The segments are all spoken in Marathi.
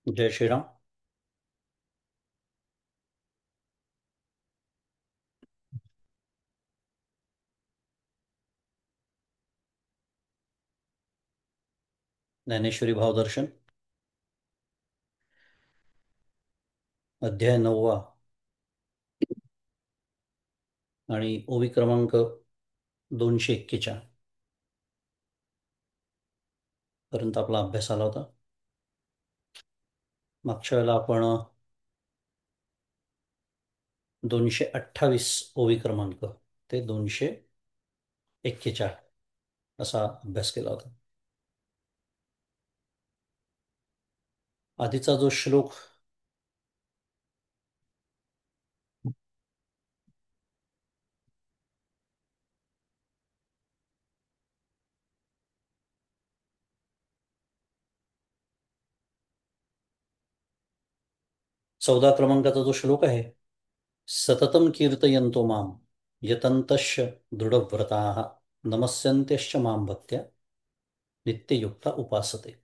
जय श्रीराम. ज्ञानेश्वरी भावदर्शन, अध्याय 9वा आणि ओवी क्रमांक 241 पर्यंत आपला अभ्यास आला होता. मागच्या वेळेला आपण 228 ओवी क्रमांक ते 241 असा अभ्यास केला होता. आधीचा जो श्लोक 14 क्रमांकाचा जो श्लोक आहे, सततम कीर्तयन्तो माम यतन्तश्च दृढव्रताः नमस्यन्त्यश्च माम भक्त्या नित्ययुक्ता उपासते,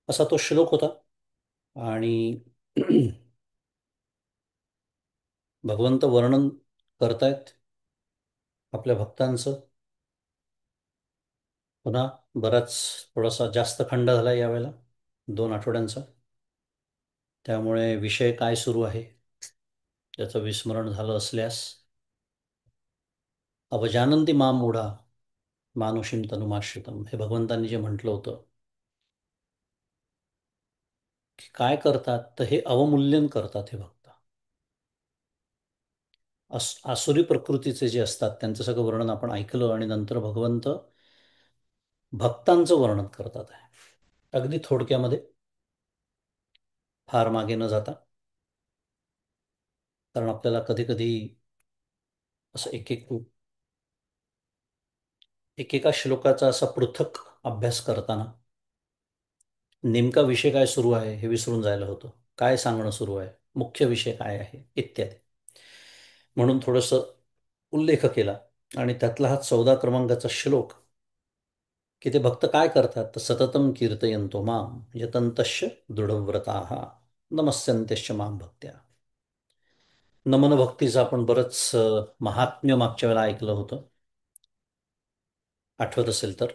असा तो श्लोक होता. आणि भगवंत वर्णन करतायत आपल्या भक्तांचं. पुन्हा बराच थोडासा जास्त खंड झाला यावेळेला, 2 आठवड्यांचा. त्यामुळे विषय काय सुरू आहे त्याचं विस्मरण झालं असल्यास, अवजानंती माम मूढा मानुषीम तनुमाश्रितम, हे भगवंतांनी जे म्हटलं होतं की काय करतात, तर हे अवमूल्यन करतात हे भक्त. आसुरी प्रकृतीचे जे असतात त्यांचं सगळं वर्णन आपण ऐकलं, आणि नंतर भगवंत भक्तांचं वर्णन करतात आहे. अगदी थोडक्यामध्ये, फार मागे न जाता, कारण आपल्याला कधी कधी असं एकेका श्लोकाचा असा पृथक अभ्यास करताना नेमका विषय काय सुरू आहे हे विसरून जायला होतं. काय सांगणं सुरू आहे, मुख्य विषय काय आहे इत्यादी. म्हणून थोडंसं उल्लेख केला. आणि त्यातला हा 14 क्रमांकाचा श्लोक, की ते भक्त काय करतात, तर सततम कीर्तयन्तो माम यतन्तश्च दृढव्रताः नमस्यन्त्यश्च माम भक्त्या. नमन भक्तीचं आपण बरंच महात्म्य मागच्या वेळेला ऐकलं होतं, आठवत असेल तर.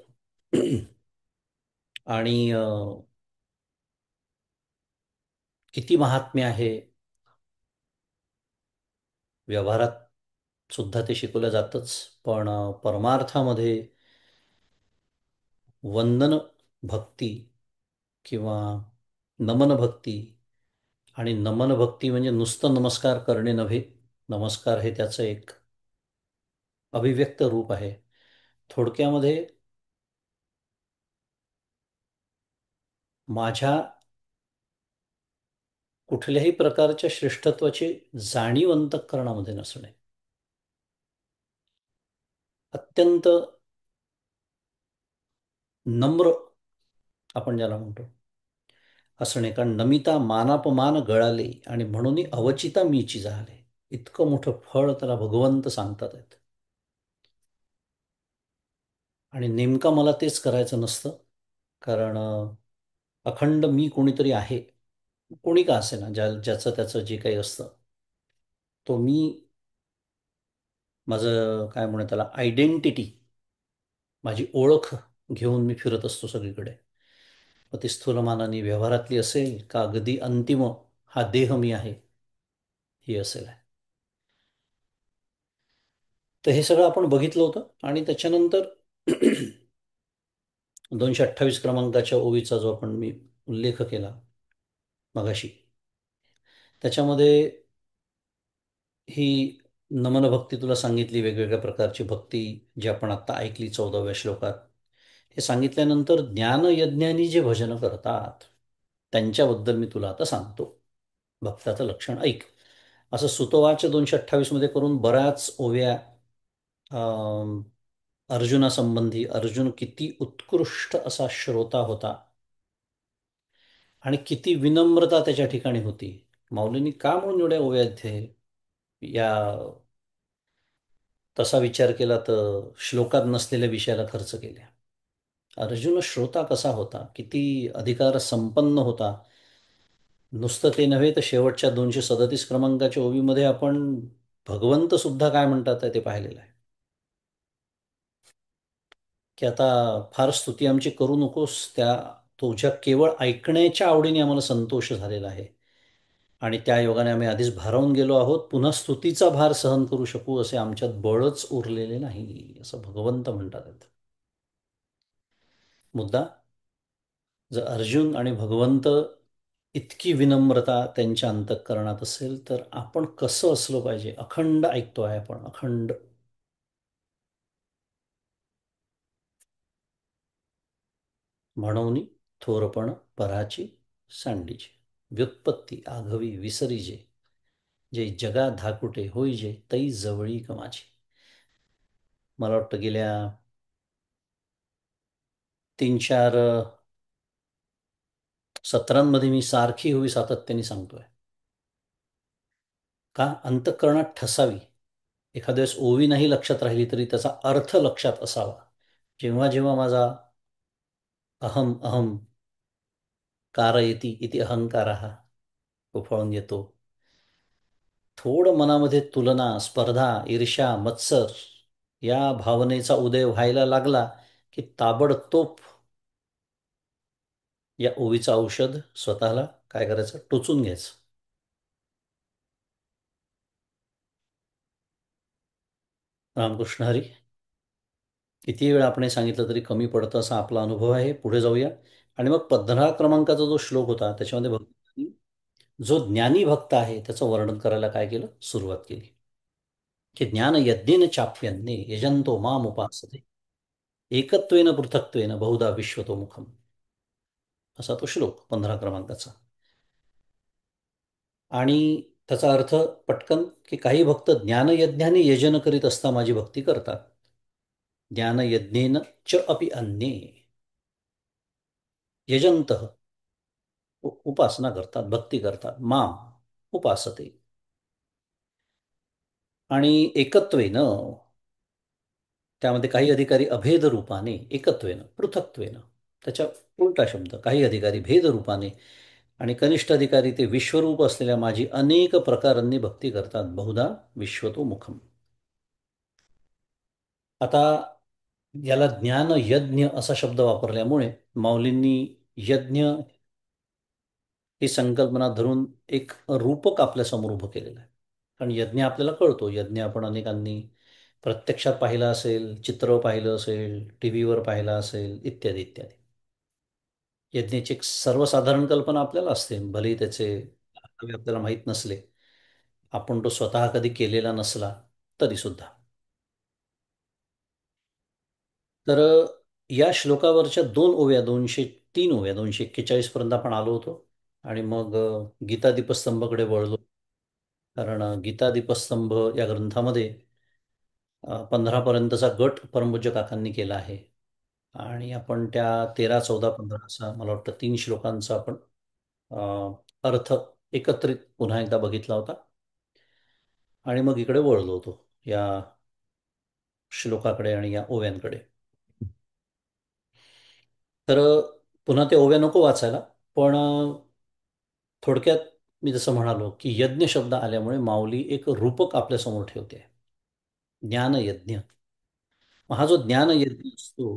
आणि किती महात्म्य आहे, व्यवहारात सुद्धा ते शिकवलं जातंच. पण परमार्थामध्ये वंदन भक्ती किंवा नमन भक्ती, आणि नमन भक्ती म्हणजे नुसतं नमस्कार करणे नव्हे, नमस्कार हे त्याचं एक अभिव्यक्त रूप आहे. थोडक्यामध्ये माझ्या कुठल्याही प्रकारच्या श्रेष्ठत्वाची जाणीव अंतःकरणामध्ये नसणे, अत्यंत नम्र आपण ज्याला म्हणतो असणे. कारण नमिता मानापमान गळाले आणि म्हणून अवचिता मीची झाले, इतकं मोठं फळ त्याला भगवंत सांगतात आहेत. आणि नेमका मला तेच करायचं नसतं, कारण अखंड मी कोणीतरी आहे, कोणी का असे ना, ज्याचं त्याचं जे काही असतं, तो मी, माझं काय म्हणू त्याला, आयडेंटिटी, माझी ओळख घेऊन मी फिरत असतो सगळीकडे. मग ती स्थूलमानाने व्यवहारातली असेल का अगदी अंतिम, हा देह मी आहे, ही असेल. तर हे सगळं आपण बघितलं होतं. आणि त्याच्यानंतर 228 क्रमांकाच्या ओवीचा जो आपण मी उल्लेख केला मगाशी, त्याच्यामध्ये ही नमन भक्ती तुला सांगितली, वेगवेगळ्या प्रकारची भक्ती जी आपण आत्ता ऐकली 14व्या श्लोकात. हे सांगितल्यानंतर ज्ञानयज्ञानी जे भजन करतात त्यांच्याबद्दल मी तुला आता सांगतो. भक्ताचं लक्षण ऐक, असं सुतवाच 228 मध्ये करून बऱ्याच ओव्या अर्जुनासंबंधी, अर्जुन किती उत्कृष्ट असा श्रोता होता आणि किती विनम्रता त्याच्या ठिकाणी होती. माऊलींनी का म्हणून एवढ्या ओव्या इथे या, तसा विचार केला तर श्लोकात नसलेल्या विषयाला खर्च केल्या. अर्जुन श्रोता कसा होता, किती अधिकार संपन्न होता. नुसतं ते नव्हे तर शेवटच्या 237 क्रमांकाच्या ओवीमध्ये आपण भगवंत सुद्धा काय म्हणतात आहे ते पाहिलेलं आहे. की आता फार स्तुती आमची करू नकोस, तुझ्या केवळ ऐकण्याच्या आवडीने आम्हाला संतोष झालेला आहे. आणि त्या योगाने आम्ही आधीच भारावून गेलो आहोत, पुन्हा स्तुतीचा भार सहन करू शकू असे आमच्यात बळच उरलेले नाही, असं भगवंत म्हणतात. मुद्दा, जर अर्जुन आणि भगवंत इतकी विनम्रता त्यांच्या अंतःकरणात असेल, तर आपण कसं असलो पाहिजे. अखंड ऐकतो आहे आपण, अखंड. म्हणून थोरपण पराची सांडीचे, व्युत्पत्ती आघवी विसरीजे, जे जगा धाकुटे होईजे तै जवळी कमाची. मला वाटतं गेल्या 3-4 सत्रांमध्ये मी सारखी होई सातत्याने सांगतोय. का अंतःकरणात ठसावी. एखाद्या वेळेस ओवी नाही लक्षात राहिली तरी त्याचा अर्थ लक्षात असावा. जेव्हा जेव्हा माझा अहम अहम कारयती इति अहंकार हा उफाळून येतो, थोडं मनामध्ये तुलना, स्पर्धा, ईर्ष्या, मत्सर या भावनेचा उदय व्हायला लागला की ताबडतोब या ओवीचं औषध स्वतःला काय करायचं, टोचून घ्यायचं. रामकृष्ण हरी. किती वेळ आपण हे सांगितलं तरी कमी पडतं असा आपला अनुभव आहे. पुढे जाऊया. आणि मग 15 क्रमांकाचा जो श्लोक होता त्याच्यामध्ये भक्तांनी जो ज्ञानी भक्त आहे त्याचं वर्णन करायला काय केलं, सुरुवात केली. की ज्ञान यज्ञेन चाप्यन्ने यजंतो माम उपासते, एकत्वेन पृथक्त्वेन बहुधा विश्वतो मुखम, असा तो श्लोक 15 क्रमांकाचा. आणि त्याचा अर्थ पटकन, की काही भक्त ज्ञानयज्ञाने यजन करीत असता माझी भक्ती करतात. ज्ञानयज्ञेन च अपि अन्ये यजंत, उपासना करतात, भक्ती करतात. माम उपासते. आणि एकत्वेन, त्यामध्ये काही अधिकारी अभेद रूपाने, एकत्वेन पृथक्त्वेन, त्याच्या उलटा शब्द, काही अधिकारी भेद रूपाने आणि कनिष्ठ अधिकारी ते विश्वरूप असलेल्या माझी अनेक प्रकारांनी भक्ती करतात. बहुधा विश्वतो मुखम. आता याला ज्ञान यज्ञ असा शब्द वापरल्यामुळे माऊलींनी यज्ञ ही संकल्पना धरून एक रूपक आपल्या समोर उभं केलेलं आहे. कारण यज्ञ आपल्याला कळतो, यज्ञ आपण अनेकांनी प्रत्यक्षात पाहिला असेल, चित्र पाहिलं असेल, टी व्हीवर पाहिलं असेल, इत्यादी इत्यादी. यज्ञाची एक सर्वसाधारण कल्पना आपल्याला असते, भलेही त्याचे अर्थावे आपल्याला माहीत नसले, आपण तो स्वतः कधी केलेला नसला तरी सुद्धा. तर या श्लोकावरच्या 2 ओव्या, 203 ओव्या, 241 पर्यंत आपण आलो होतो. आणि मग गीता दीपस्तंभकडे वळलो. कारण गीता दीपस्तंभ या ग्रंथामध्ये 15 पर्यंतचा गट परमपूज्य काकांनी केला आहे. आणि आपण त्या 13, 14, 15 असा मला वाटतं 3 श्लोकांचा आपण अर्थ एकत्रित पुन्हा एकदा बघितला होता. आणि मग इकडे वळलो होतो या श्लोकाकडे आणि या ओव्यांकडे. तर पुन्हा ते ओव्या नको वाचायला, पण थोडक्यात मी जसं म्हणालो की यज्ञ शब्द आल्यामुळे माऊली एक रूपक आपल्यासमोर ठेवते, ज्ञानयज्ञ. मग हा जो ज्ञानयज्ञ असतो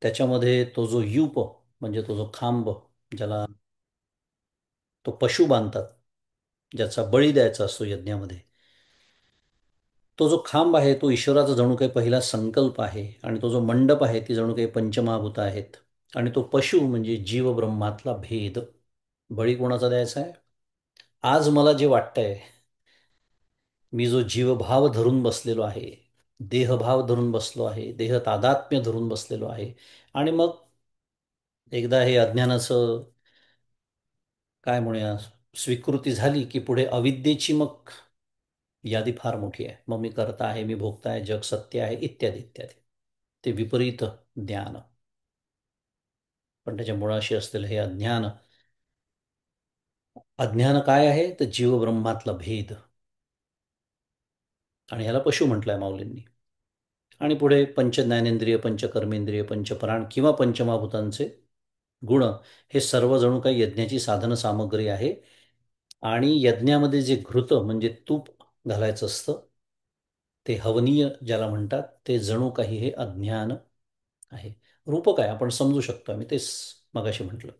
त्याच्यामध्ये तो जो यूप, म्हणजे तो जो खांब, ज्याला तो पशु बांधतात, ज्याचा बळी द्यायचा असतो यज्ञामध्ये, तो जो खांब आहे तो ईश्वराचा जणू काही पहिला संकल्प आहे. आणि तो जो मंडप आहे ती जणू काही पंचमहाभूत आहेत. आणि तो पशु म्हणजे जीव ब्रह्मातला भेद. बळी कोणाचा द्यायचा आहे? आज मला जे वाटतंय, मी जो जीवभाव धरून बसलेलो आहे, देहभाव धरून बसलो आहे, देह तादात्म्य धरून बसलेलो आहे. आणि मग एकदा हे अज्ञानाचं काय म्हणूया स्वीकृती झाली की पुढे अविद्येची मग यादी फार मोठी आहे. मग मी करता आहे, मी भोगता आहे, जग सत्य आहे, इत्यादी इत्यादी. ते विपरीत ज्ञान. पण त्याच्या मुळाशी असलेलं हे अज्ञान. अज्ञान काय आहे तर जीव ब्रह्मातला भेद. आणि ह्याला पशु म्हटलंय माऊलींनी. आणि पुढे पंचज्ञानेंद्रिय, पंचकर्मेंद्रिय, पंचप्राण किंवा पंचमहाभूतांचे गुण हे सर्व जणू काही यज्ञाची साधन सामग्री आहे. आणि यज्ञामध्ये जे घृत म्हणजे तूप घालायचं असतं, ते हवनीय ज्याला म्हणतात, ते जणू काही हे अज्ञान आहे. रूपक आहे, आपण समजू शकतो, आम्ही तेच मगाशी म्हटलं.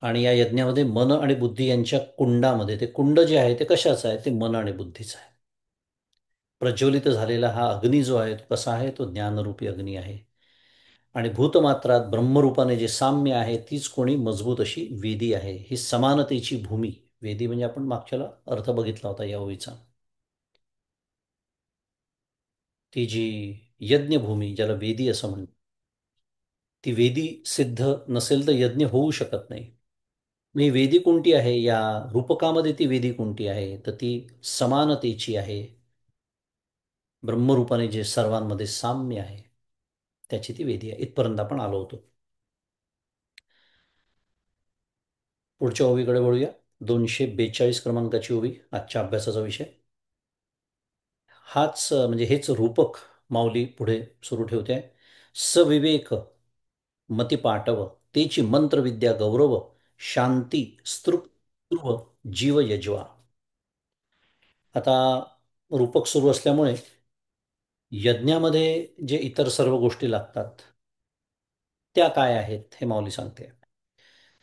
आणि या यज्ञामध्ये मन आणि बुद्धी यांच्या कुंडामध्ये, ते कुंड जे आहे ते कशाचं आहे, ते मन आणि बुद्धीचं आहे. प्रज्वलित झालेला हा अग्नी जो आहे तो कसा आहे, तो ज्ञानरूपी अग्नी आहे. आणि भूतमात्रात ब्रह्मरूपाने जे साम्य आहे तीच कोणी मजबूत अशी वेदी आहे. ही समानतेची भूमी. वेदी म्हणजे आपण मागच्याला अर्थ बघितला होता या ओळीचा. ती जी यज्ञभूमी ज्याला वेदी असं म्हणतात, ती वेदी सिद्ध नसेल तर यज्ञ होऊ शकत नाही. मी वेदी कोणती आहे, या रूपकामध्ये ती वेदी कोणती आहे, तर ती समानतेची आहे. ब्रह्मरूपाने जे सर्वांमध्ये साम्य आहे त्याची ती वेदी आहे. इथपर्यंत आपण आलो होतो. पुढच्या ओवीकडे वळूया. 242 क्रमांकाची ओवी, आजच्या अभ्यासाचा विषय. हाच म्हणजे हेच रूपक माऊली पुढे सुरू ठेवते आहे. सविवेक मती पाटव, तेची मंत्रविद्या गौरव, शांती स्तृप ध्रुव जीव यजवा. आता रूपक सुरू असल्यामुळे यज्ञामध्ये जे इतर सर्व गोष्टी लागतात त्या काय आहेत हे माऊली सांगते.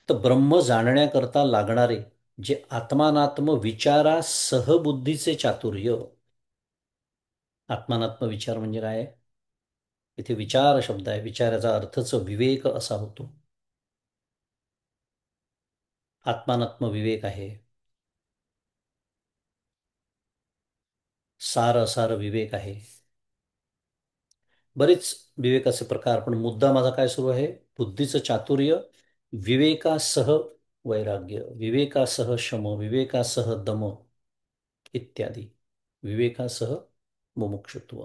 तर ब्रह्म जाणण्याकरता लागणारे जे आत्मानात्म विचारा सहबुद्धीचे चातुर्य. आत्मानात्म विचार म्हणजे काय आहे? इथे विचार शब्द आहे. विचाराचा अर्थच विवेक असा होतो. आत्मानात्म विवेक आहे. सार असार विवेक आहे. बरेच विवेकाचे प्रकार, पण मुद्दा माझा काय सुरू आहे? बुद्धीचं चातुर्य, विवेकासह वैराग्य, विवेकासह शम, विवेकासह दम इत्यादी, विवेकासह मुमुक्षुत्व.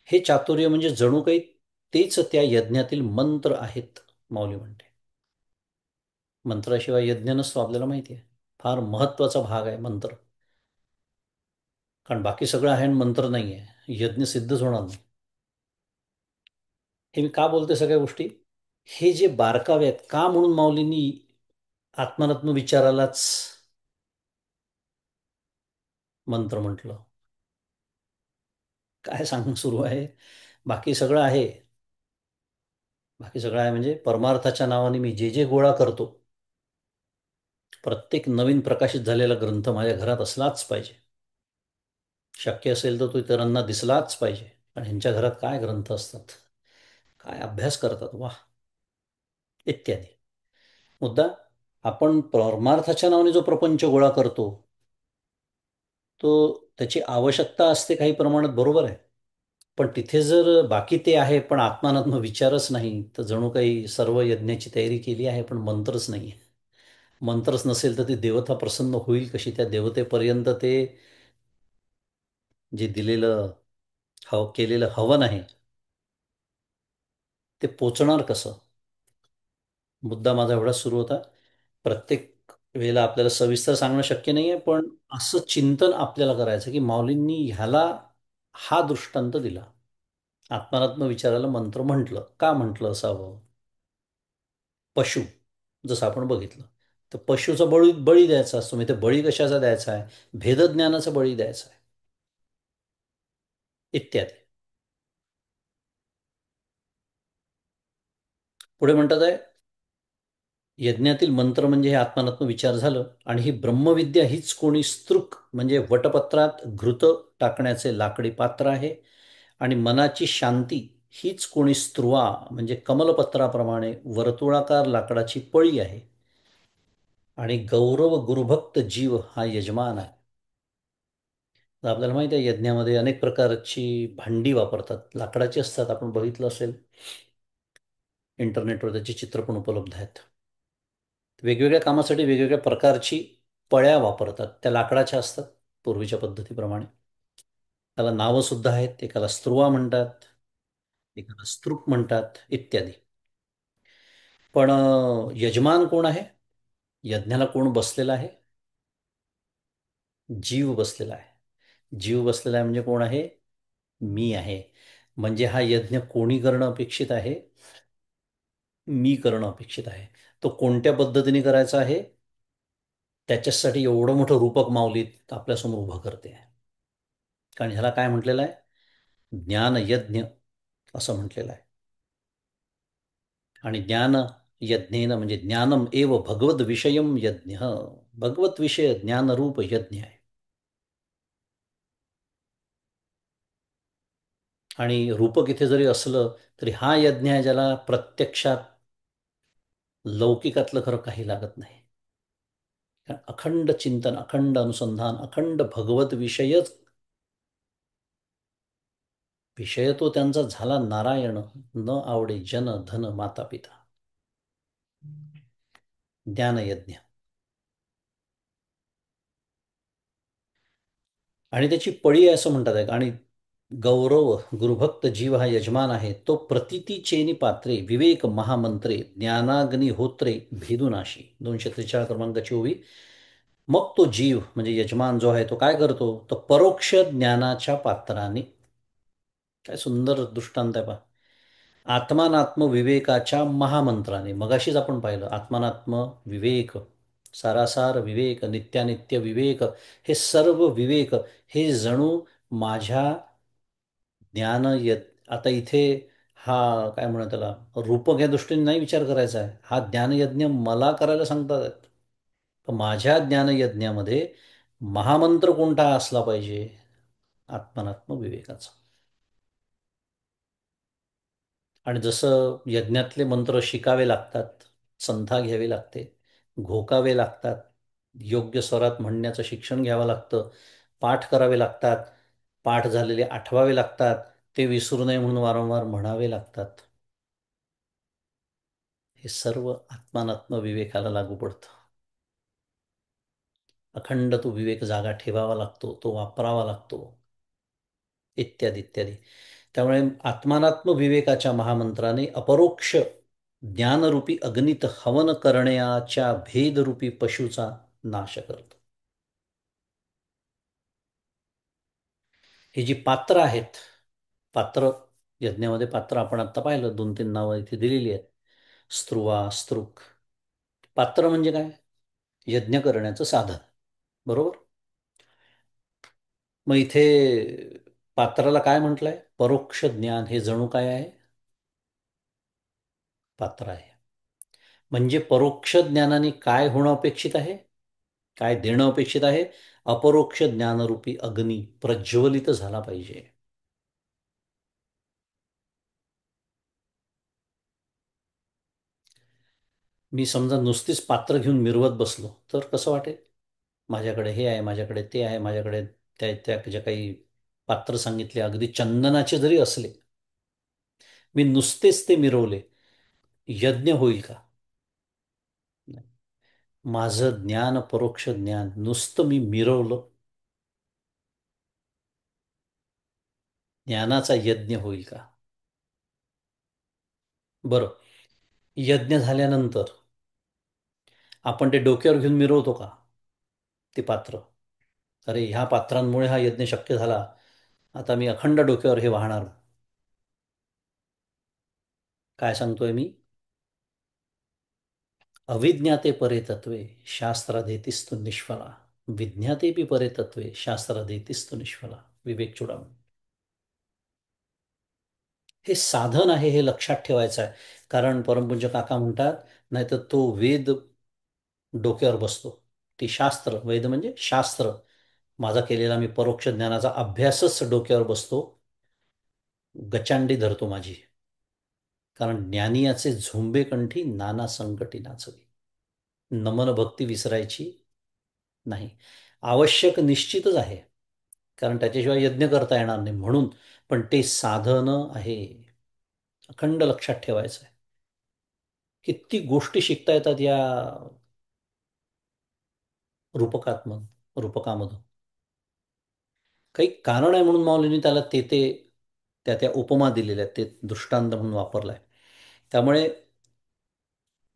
हे चातुर्य म्हणजे जणू काही तेच त्या यज्ञातील मंत्र आहेत, माऊली म्हणते. मंत्राशिवाय यज्ञ नसतो, आपल्याला माहिती आहे. फार महत्वाचा भाग आहे मंत्र. कारण बाकी सगळं आहे आणि मंत्र नाही आहे, यज्ञ सिद्धच होणार नाही. हे मी का बोलते सगळ्या गोष्टी? हे जे बारकावे आहेत, का म्हणून माऊलींनी आत्मानात्म विचारालाच मंत्र म्हटलं? काय सांगणं सुरू आहे? बाकी सगळं आहे. बाकी सगळं आहे म्हणजे परमार्थाच्या नावाने मी जे जे गोळा करतो, प्रत्येक नवीन प्रकाशित झालेला ग्रंथ माझ्या घरात असलाच पाहिजे. शक्य असेल तर तो इतरांना दिसलाच पाहिजे. पण ह्यांच्या घरात काय ग्रंथ असतात, काय अभ्यास करतात, वा, इत्यादी. मुद्दा, आपण परमार्थाच्या नावाने जो प्रपंच गोळा करतो तो त्याची आवश्यकता असते काही प्रमाणात, बरोबर आहे. पण तिथे जर बाकी ते आहे पण आत्मानात्म विचारच नाही, तर जणू काही सर्व यज्ञाची तयारी केली आहे पण मंत्रच नाही आहे. मंत्रच नसेल तर ती देवता प्रसन्न होईल कशी? त्या देवतेपर्यंत ते जे दिलेलं केलेलं हवन आहे ते पोचणार कसं? मुद्दा माझा एवढाच सुरू होता. प्रत्येक वेळेला आपल्याला सविस्तर सांगणं शक्य नाही आहे, पण असं चिंतन आपल्याला करायचं की माऊलींनी ह्याला हा दृष्टांत दिला. आत्मानात्म विचाराला मंत्र म्हटलं, का म्हटलं असावं? पशु जसं आपण बघितलं, तर पशुचा बळी बळी द्यायचा असतो. म्हणजे ते बळी कशाचा द्यायचा आहे? भेदज्ञानाचा बळी द्यायचा आहे, इत्यादी. पुढे म्हणतात आहे, यज्ञातील मंत्र म्हणजे हे आत्मानात्म विचार झालं. आणि ही ब्रह्मविद्या हीच कोणी स्तृक म्हणजे वटपत्रात घृत टाकण्याचे लाकडी पात्र आहे. आणि मनाची शांती हीच कोणी स्त्रुवा म्हणजे कमलपत्राप्रमाणे वर्तुळाकार लाकडाची पळी आहे. आणि गौरव गुरुभक्त जीव हा यजमान आहे. तर आपल्याला माहिती आहे यज्ञामध्ये अनेक प्रकारची भांडी वापरतात, लाकडाची असतात. आपण बघितलं असेल, इंटरनेटवर त्याची चित्र पण उपलब्ध आहेत. वेगवेगळ्या कामासाठी वेगवेगळ्या प्रकारची पळ्या वापरतात, त्या लाकडाच्या असतात पूर्वीच्या पद्धतीप्रमाणे. त्याला नावं सुद्धा आहेत. एकाला स्त्रुवा म्हणतात, एकाला स्तृप म्हणतात, इत्यादी. पण यजमान कोण आहे? यज्ञाला कोण बसलेला आहे? जीव बसलेला आहे. जीव बसलेला आहे म्हणजे कोण आहे? मी आहे. म्हणजे हा यज्ञ कोणी करणं अपेक्षित आहे? मी करणं अपेक्षित आहे. तो कोणत्या पद्धतीने करायचा आहे? त्याच्यासाठी एवढं मोठं रूपक माऊलीत आपल्यासमोर उभं करते आहे. कारण ह्याला काय म्हटलेलं आहे? ज्ञानयज्ञ असं म्हटलेलं आहे. आणि ज्ञान यज्ञेन म्हणजे ज्ञानम एव भगवत विषयम यज्ञ. भगवत विषय ज्ञानरूप यज्ञ आहे. आणि रूपक इथे जरी असलं तरी हा यज्ञ आहे ज्याला प्रत्यक्षात लौकिकातलं खरं काही लागत नाही. कारण अखंड चिंतन, अखंड अनुसंधान, अखंड भगवत विषयच विषय तो त्यांचा झाला नारायण. न आवडे जन धन माता पिता. ज्ञानयज्ञ. आणि त्याची पळी आहे असं म्हणतात आहे. आणि गौरव गुरुभक्त जीव हा यजमान आहे तो प्रतिती चेनी पात्रे विवेक महामंत्रे ज्ञानाग्नी होत्रे भेदुनाशी. 243 क्रमांकाची ओवी. मग तो जीव म्हणजे यजमान जो आहे तो काय करतो? तर परोक्ष ज्ञानाच्या पात्राने. काय सुंदर दृष्टांत आहे पहा. आत्मानात्म विवेकाच्या महामंत्राने. मगाशीच आपण पाहिलं आत्मानात्म विवेक, सारासार विवेक, नित्यानित्य विवेक, हे सर्व विवेक हे जणू माझ्या ज्ञान आता इथे हा काय म्हणतात त्याला, रूपक या दृष्टीने नाही विचार करायचा आहे. हा ज्ञानयज्ञ मला करायला सांगतात आहेत. तर माझ्या ज्ञानयज्ञामध्ये महामंत्र कोणता असला पाहिजे? आत्मनात्म विवेकाचा. आणि जसं यज्ञातले मंत्र शिकावे लागतात, संथा घ्यावी लागते, घोकावे लागतात, योग्य स्वरात म्हणण्याचं शिक्षण घ्यावं लागतं, पाठ करावे लागतात, पाठ झालेले आठवावे लागतात, ते विसरू नये म्हणून वारंवार म्हणावे लागतात. हे सर्व आत्मानात्म विवेकाला लागू पडतं. अखंड तो विवेक जागा ठेवावा लागतो, तो वापरावा लागतो, इत्यादी इत्यादी. त्यामुळे आत्मानात्म विवेकाच्या महामंत्राने अपरोक्ष ज्ञानरूपी अग्नीत हवन करण्याच्या भेदरूपी पशूचा नाश करतो. ही जी पात्र आहेत, पात्र यज्ञामध्ये पात्र आपण आत्ता पाहिलं, 2-3 नावं इथे दिलेली आहेत. स्त्रुवा, स्त्रुक. पात्र म्हणजे काय? यज्ञ करण्याचं साधन. बरोबर. मग इथे पात्राला काय म्हटलंय? परोक्ष ज्ञान. हे जणू काय आहे? पात्र आहे. म्हणजे परोक्ष ज्ञानाने काय होणं अपेक्षित आहे? काय देणं अपेक्षित आहे? अपरोक्ष ज्ञानरूपी अग्नी प्रज्वलित झाला पाहिजे. मी समजा नुसतीच पात्र घेऊन मिरवत बसलो तर कसं वाटेल? माझ्याकडे हे आहे, माझ्याकडे ते आहे, माझ्याकडे त्या त्या ज्या काही पात्र सांगितले अगदी चंदनाचे जरी असले, मी नुसतेच ते मिरवले, यज्ञ होईल का? नाही. माझं ज्ञान, परोक्ष ज्ञान नुसतं मी मिरवलं, ज्ञानाचा यज्ञ होईल का? बरं. यज्ञ झाल्यानंतर आपण ते डोक्यावर घेऊन मिरवतो का ते पात्र? अरे ह्या पात्रांमुळे हा यज्ञ शक्य झाला, आता मी अखंड डोक्यावर हे वाहणार. काय सांगतोय मी? अविज्ञाते परे तत्वे शास्त्रादेतिस्तु निष्फला. विज्ञातेपि परे तत्वे शास्त्रादेतिस्तु निष्फला. विवेक चूडामणी. हे साधन आहे, हे लक्षात ठेवायचं आहे. कारण परमपूज्य काका म्हणतात, नाहीतर तो वेद डोक्यावर बसतो. ती शास्त्र, वेद म्हणजे शास्त्र, माझा केलेला मी परोक्ष ज्ञानाचा अभ्यासच डोक्यावर बसतो, गचांडी धरतो माझी. कारण ज्ञानियाचे झुंबे कंठी नाना संकटी नाचवी. नमन भक्ती विसरायची नाही. आवश्यक निश्चितच आहे, कारण त्याच्याशिवाय यज्ञ करता येणार नाही म्हणून. पण ते साधन आहे, अखंड लक्षात ठेवायचं आहे. किती गोष्टी शिकता येतात या रूपकामधून. काही कारण आहे म्हणून माऊलींनी त्याला त्या त्या उपमा दिलेल्या आहेत, ते दृष्टांत म्हणून वापरलाय. त्यामुळे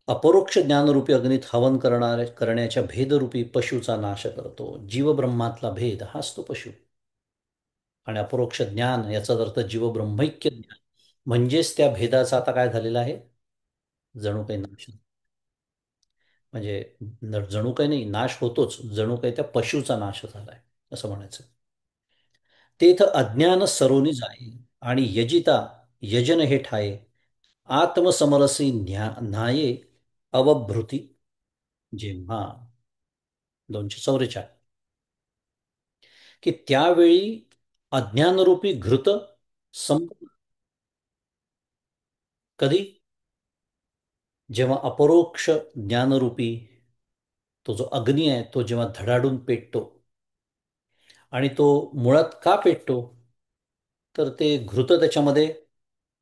अपरोक्ष ज्ञानरूपी अग्नीत हवन करण्याच्या भेदरूपी पशूचा नाश करतो. जीवब्रह्मातला भेद हाच तो पशु. आणि अपरोक्ष ज्ञान याचाच अर्थ जीवब्रह्मैक्य ज्ञान. म्हणजेच त्या भेदाचा आता काय झालेला आहे, जणू काही नाश. म्हणजे जणू काही नाही, नाश होतोच, जणू काही त्या पशुचा नाश झालाय असं म्हणायचं. तेथ अज्ञान सरोनी जाई आणि यजिता यजन हे ठाये, आत्मसमरसी न्याये अवभृती जेव्हा. 244. की त्यावेळी अज्ञानरूपी घृत संप. कधी? जेव्हा अपरोक्ष ज्ञानरूपी तो जो अग्नी आहे तो जेव्हा धडाडून पेटतो. आणि तो मुळात का पेटतो? तर ते घृत त्याच्यामध्ये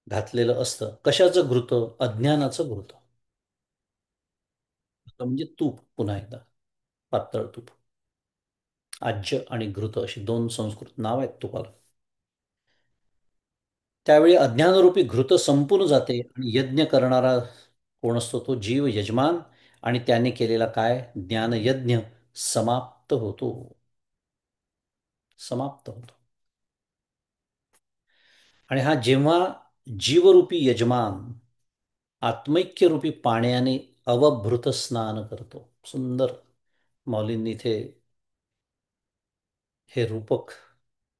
घातलेलं असतं. कशाचं घृत? अज्ञानाचं घृत. म्हणजे तूप, पुन्हा एकदा पातळ तूप. आज्य आणि घृत अशी दोन संस्कृत नाव आहेत तुपाला. त्यावेळी अज्ञानरूपी घृत संपून जाते आणि यज्ञ करणारा कोण असतो? तो जीव यजमान. आणि त्याने केलेला काय ज्ञानयज्ञ समाप्त होतो. समाप्त होतो. आणि हा जेव्हा जीवरूपी यजमान आत्मैक्यरूपी पाण्याने अवभृत स्नान करतो. सुंदर मौलींनी इथे हे रूपक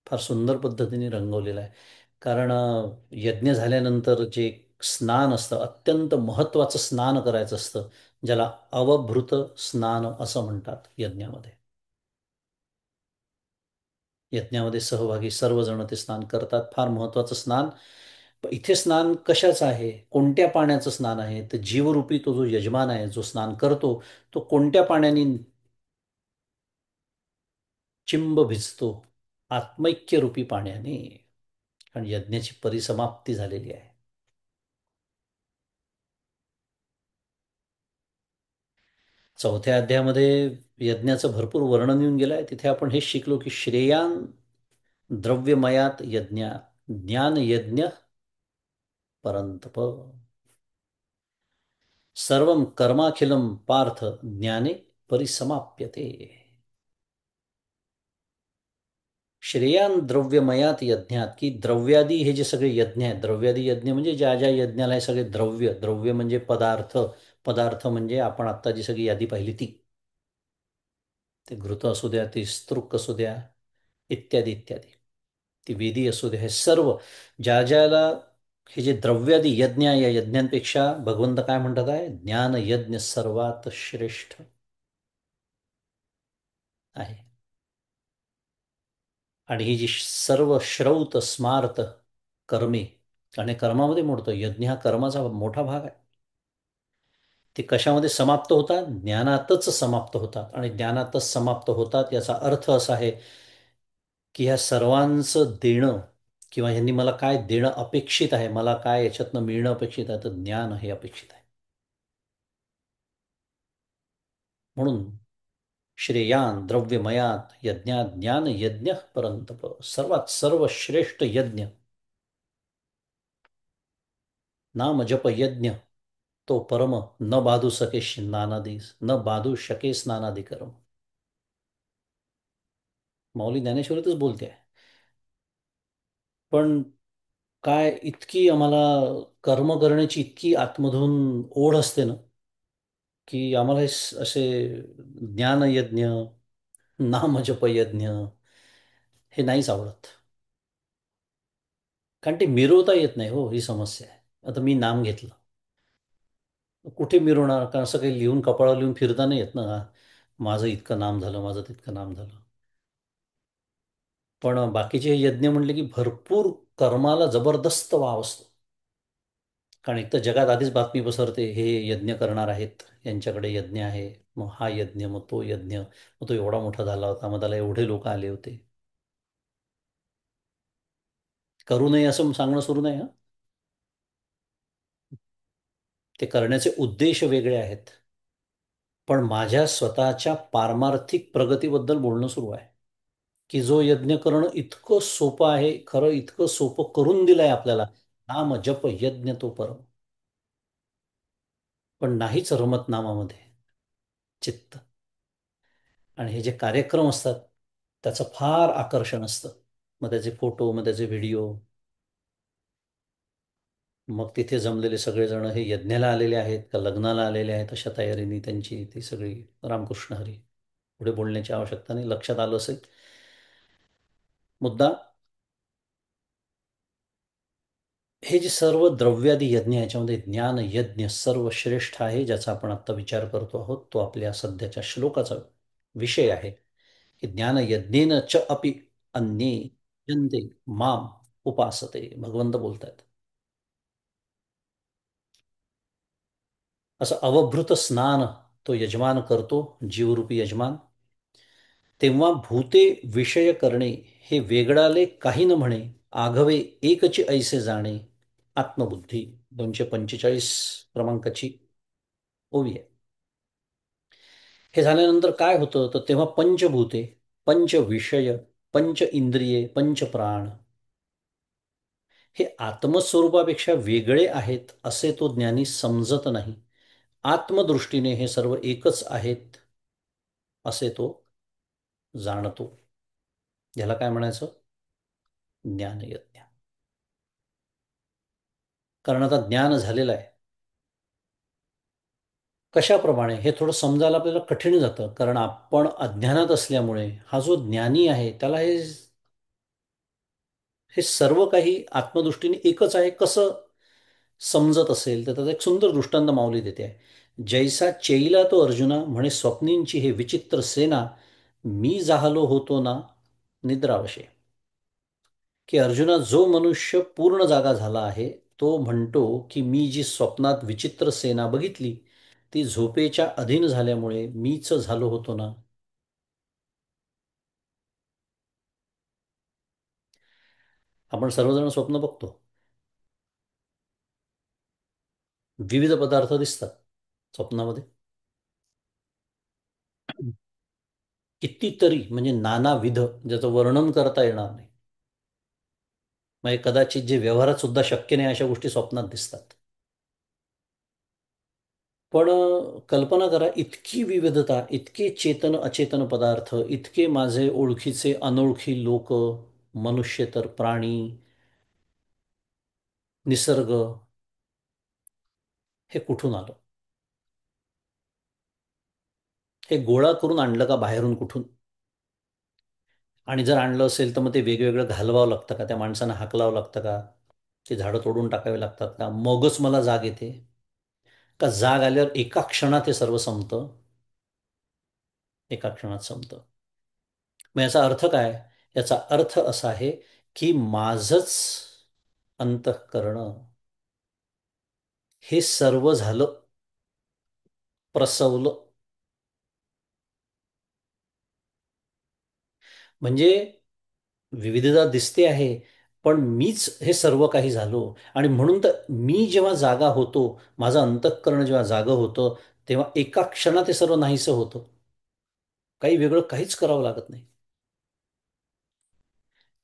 फार सुंदर पद्धतीने रंगवलेलं आहे. कारण यज्ञ झाल्यानंतर जे स्नान असतं, अत्यंत महत्त्वाचं स्नान करायचं असतं, ज्याला अवभृत स्नान असं म्हणतात. यज्ञामध्ये सहभागी सर्वजण ते स्नान करतात. फार महत्त्वाचं स्नान. इथे स्नान कशाचं आहे? कोणत्या पाण्याचं स्नान आहे? तर जीवरूपी तो जो यजमान आहे, जो स्नान करतो, तो कोणत्या पाण्याने चिंब भिजतो? आत्मैक्यरूपी पाण्याने. कारण यज्ञाची परिसमाप्ती झालेली आहे. चौथ्या अध्यायामध्ये यज्ञाचं भरपूर वर्णन येऊन गेलं आहे. तिथे आपण हे शिकलो की श्रेयान द्रव्यमयात यज्ञ ज्ञान यज्ञ परंतप सर्व कर्माखिलम पार्थ ज्ञाने परिसमाप्यते. श्रेयान द्रव्यमयात यज्ञात, की द्रव्यादी हे जे सगळे यज्ञ आहेत, द्रव्यादी यज्ञ म्हणजे ज्या ज्या यज्ञाला हे सगळे द्रव्य, द्रव्य म्हणजे पदार्थ, पदार्थ म्हणजे आपण आत्ता जी सगळी यादी पाहिली ती, ते घृत असू द्या, ती स्तृक असू द्या, इत्यादी इत्यादी, ती वेदी असू द्या, हे सर्व ज्या ज्याला हे जे द्रव्यादी यज्ञ आहे, या यज्ञांपेक्षा भगवंत काय म्हणतात आहे? ज्ञान यज्ञ सर्वात श्रेष्ठ आहे. आणि ही जी सर्व श्रौत स्मार्त कर्मे, आणि कर्मामध्ये मोडतो, यज्ञ हा कर्माचा मोठा भाग आहे. ते कशामध्ये समाप्त होतात? ज्ञानातच समाप्त होतात. आणि ज्ञानातच समाप्त होतात याचा अर्थ असा आहे की ह्या सर्वांचं देणं, किंवा ह्यांनी मला काय देणं अपेक्षित आहे, मला काय याच्यातनं मिळणं अपेक्षित आहे, तर ज्ञान हे अपेक्षित आहे. म्हणून श्रेयान द्रव्यमयात यज्ञात ज्ञान यज्ञ परंतप, सर्वात सर्वश्रेष्ठ यज्ञ नाम जप यज्ञ, तो परम न बाधू सके स्नानादी, न बाधू शके स्नानादी कर्म. माऊली ज्ञानेश्वरीतच बोलते आहे. पण काय इतकी आम्हाला कर्म करण्याची इतकी आतमधून ओढ असते ना, की आम्हाला असे ज्ञानयज्ञ, नामजपयज्ञ हे नाहीच आवडत. कारण ते मिरवता येत नाही हो, ही समस्या आहे. आता मी नाम घेतलं, कुठे मिरवणार? कारण असं काही लिहून कपाळावर लिहून फिरता नाही येत ना, माझं इतकं नाम झालं, माझं तितकं नाम झालं. पण बाकीचे हे यज्ञ म्हणले की भरपूर कर्माला जबरदस्त वाव असतो. कारण एक तर जगात आधीच बातमी पसरते, हे यज्ञ करणार आहेत, यांच्याकडे यज्ञ आहे, मग हा यज्ञ, मग तो यज्ञ, मग तो एवढा मोठा झाला होता, मग त्याला एवढे लोक आले होते. करू नये असं सांगणं सुरू नाही हा. ते करण्याचे उद्देश वेगळे आहेत. पण माझ्या स्वतःच्या पारमार्थिक प्रगतीबद्दल बोलणं सुरू आहे. की जो यज्ञ करणं इतकं सोपं आहे, खरं इतकं सोपं करून दिलंय आपल्याला, नाम जप यज्ञ तो परम. पण नाहीच रमत नामामध्ये चित्त. आणि हे जे कार्यक्रम असतात त्याचं फार आकर्षण असतं. मग त्याचे फोटो, मग त्याचे व्हिडिओ, मग तिथे जमलेले सगळेजण हे यज्ञाला आलेले आहेत का लग्नाला आलेले आहेत अशा तयारीने त्यांची ती सगळी रामकृष्ण हरी. पुढे बोलण्याची आवश्यकता नाही, लक्षात आलं असेल मुद्दा. हे जे सर्व द्रव्यादी यज्ञ याच्यामध्ये ज्ञान यज्ञ सर्वश्रेष्ठ आहे, ज्याचा आपण आत्ता विचार करतो आहोत, तो आपल्या सध्याच्या श्लोकाचा विषय आहे की ज्ञान यज्ञेन च अपि अन्ये यन्ते माम उपासते. भगवंत बोलतात. असं अवभृत स्नान तो यजमान करतो, जीवरूपी यजमान. तेव्हा भूते विषय करणे हे वेगळाले काही न म्हणे, आघवे एकची ऐसे जाणे. आत्मबुद्धी 245 क्रमांकाची ओवी आहे. हे झाल्यानंतर काय होतं तर तेव्हा पंचभूते, पंच विषय, पंच इंद्रिये, पंच प्राण हे आत्मस्वरूपापेक्षा वेगळे आहेत असे तो ज्ञानी समजत नाही. आत्मदृष्टीने हे सर्व एकच आहेत असे तो जाणतो. याला काय म्हणायचं? ज्ञानयज्ञ. कारण आता ज्ञान झालेलं आहे. कशाप्रमाणे हे थोडं समजायला आपल्याला कठीण जातं, कारण आपण अज्ञानात असल्यामुळे हा जो ज्ञानी आहे त्याला हे हे सर्व काही आत्मदृष्टीने एकच आहे कसं समजत असेल तर त्याचा एक सुंदर दृष्टांत माऊली देते आहे. जैसा चेईला तो अर्जुना म्हणे स्वप्नींची हे विचित्र सेना, मी जाहलो होतो ना निद्रावशे. की अर्जुना, जो मनुष्य पूर्ण जागा झाला आहे तो म्हणतो की मी जी स्वप्नात विचित्र सेना बघितली ती झोपेच्या अधीन झाल्यामुळे मीच झालो होतो ना. आपण सर्वजण स्वप्न बघतो, विविध पदार्थ दिसतात स्वप्नामध्ये. कितीतरी म्हणजे नानाविध, ज्याचं वर्णन करता येणार नाही. म्हणजे कदाचित जे व्यवहारात सुद्धा शक्य नाही अशा गोष्टी स्वप्नात दिसतात. पण कल्पना करा, इतकी विविधता, इतके चेतन अचेतन पदार्थ, इतके माझे ओळखीचे अनोळखी लोक, मनुष्य तर प्राणी, निसर्ग, हे कुठून आलं? हे गोळा करून आणलं का बाहेरून कुठून? आणि जर आणलं असेल तर मग ते वेगवेगळं घालवावं लागतं का? त्या माणसांना हाकलावं लागतं का? ते झाडं तोडून टाकावे लागतात का? मगच मला जाग येते का? जाग आल्यावर एका क्षणात हे सर्व संपतं? एका क्षणात संपतं. मग याचा अर्थ काय? याचा अर्थ असा आहे की माझंच अंतःकरण हे सर्व झालं, प्रसवलं. म्हणजे विविधता दिसते आहे, पण मीच हे सर्व काही झालो. आणि म्हणून तर मी जेव्हा जागा होतो, माझं अंतःकरण जेव्हा जागं होतं, तेव्हा एका क्षणात हे सर्व नाहीसं होतं. काही वेगळं काहीच करावं लागत नाही.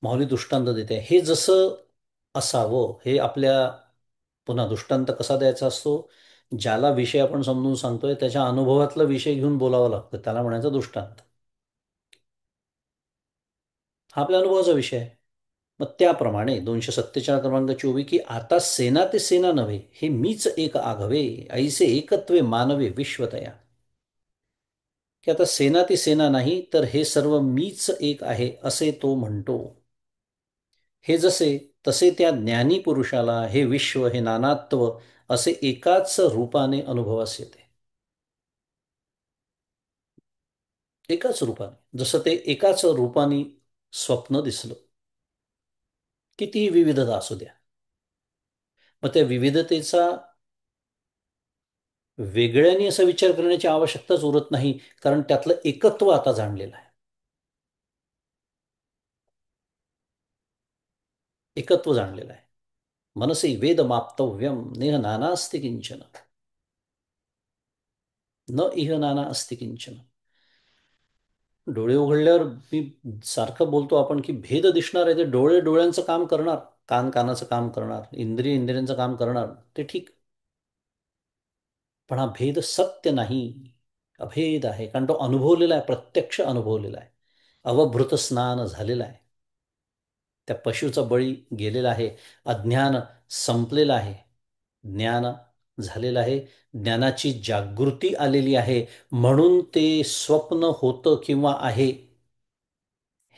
माऊली दृष्टांत देते. हे जसं असावं हे आपल्या, पुन्हा दृष्टांत कसा द्यायचा असतो? ज्याला विषय आपण समजून सांगतोय त्याच्या अनुभवातला विषय घेऊन बोलावं लागतं, त्याला म्हणायचं दृष्टांत. हा आपल्या अनुभवाचा विषय आहे. मग त्याप्रमाणे 247 क्रमांकाची ओवी की आता सेना ते सेना नव्हे, हे मीच एक आघवे, ऐसे एकत्वे मानवे विश्वतया. की आता सेना ती सेना नाही, तर हे सर्व मीच एक आहे असे तो म्हणतो. हे जसे तसे त्या ज्ञानी पुरुषाला हे विश्व, हे नानात्व असे एकाच रूपाने अनुभवास येते. एकाच रूपाने, जसं ते एकाच रूपाने स्वप्न दिसलं. कितीही विविधता असू द्या, मग त्या विविधतेचा वेगळ्याने असा विचार करण्याची आवश्यकताच उरत नाही, कारण त्यातलं एकत्व आता जाणलेलं आहे. एकत्व जाणलेलं आहे. मनसी वेद माप्तव्यम नेह नाना अस्ति किंचन, न इह नाना अस्ति किंचन. डोळे उघडल्यावर मी सारखं बोलतो आपण की भेद दिसणार आहे. ते डोळे डोळ्यांचं काम करणार, कान कानाचं काम करणार, इंद्रिय इंद्रियांचं काम करणार, ते ठीक. पण हा भेद सत्य नाही, अभेद आहे. कारण तो अनुभवलेला आहे, प्रत्यक्ष अनुभवलेला आहे, अवभृत स्नान झालेला आहे. त्या पशुचा बळी गेलेला आहे. अज्ञान संपलेलं आहे. ज्ञान झालेलं आहे. ज्ञानाची जागृती आलेली आहे. म्हणून ते स्वप्न होतं किंवा आहे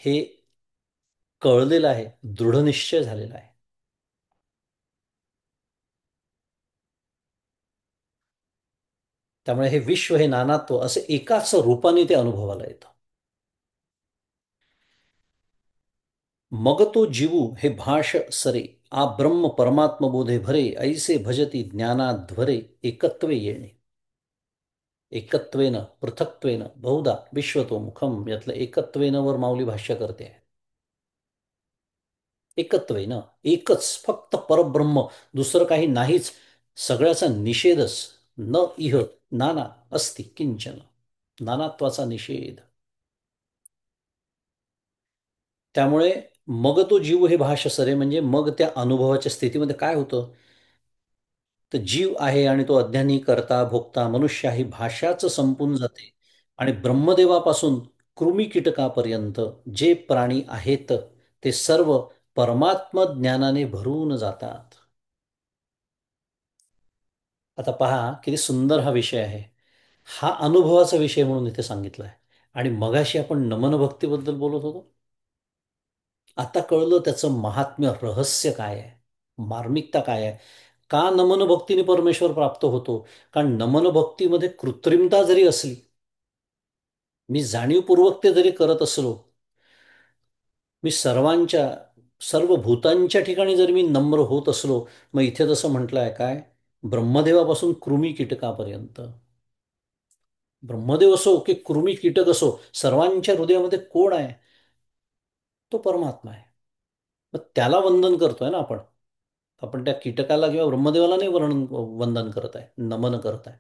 हे कळलेलं आहे, दृढनिश्चय झालेला आहे. त्यामुळे हे विश्व हे नानात्व असं एकाच रूपाने ते अनुभवाला येतं. मग तो जीवू हे भाष सरे, आ ब्रह्म परमात्म बोधे भरे, ऐसे भजती ज्ञानाध्वरे एकत्वे येणे. एकत्वेन पृथक्त्वेन बहुधा विश्वतोमुखम यातलं एकत्वेन वर माऊली भाष्य करते. एकत्वेन एकच फक्त परब्रह्म, दुसरं काही नाहीच. सगळ्याचा निषेधच. न इह नाना अस्ति किंचन. नानात्वाचा निषेध. त्यामुळे मग तो जीव हे भाष सरे म्हणजे मग त्या अनुभवाच्या स्थितीमध्ये काय होतं, तर जीव आहे आणि तो अज्ञानी करता भोगता मनुष्य ही भाषाच संपून जाते. आणि ब्रह्मदेवापासून कृमी कीटकापर्यंत जे प्राणी आहेत ते सर्व परमात्म ज्ञानाने भरून जातात. आता पहा किती सुंदर हा विषय आहे. हा अनुभवाचा विषय म्हणून इथे सांगितला आहे. आणि मगाशी आपण नमन भक्तीबद्दल बोलत होतो. आता कळलं त्याचं महात्म्य रहस्य काय आहे, मार्मिकता काय आहे. का नमन भक्तीने परमेश्वर प्राप्त होतो? कारण नमन भक्तीमध्ये कृत्रिमता जरी असली, मी जाणीवपूर्वक ते जरी करत असलो, मी सर्व भूतांच्या ठिकाणी जर मी नम्र होत असलो, मग इथे तसं म्हटलं आहे काय, ब्रह्मदेवापासून कृमी कीटकापर्यंत. ब्रह्मदेव असो की कृमी कीटक असो, सर्वांच्या हृदयामध्ये कोण आहे? तो परमात्मा आहे. मग त्याला वंदन करतोय ना आपण. आपण त्या कीटकाला किंवा ब्रह्मदेवाला नाही वंदन करत आहे, नमन करत आहे.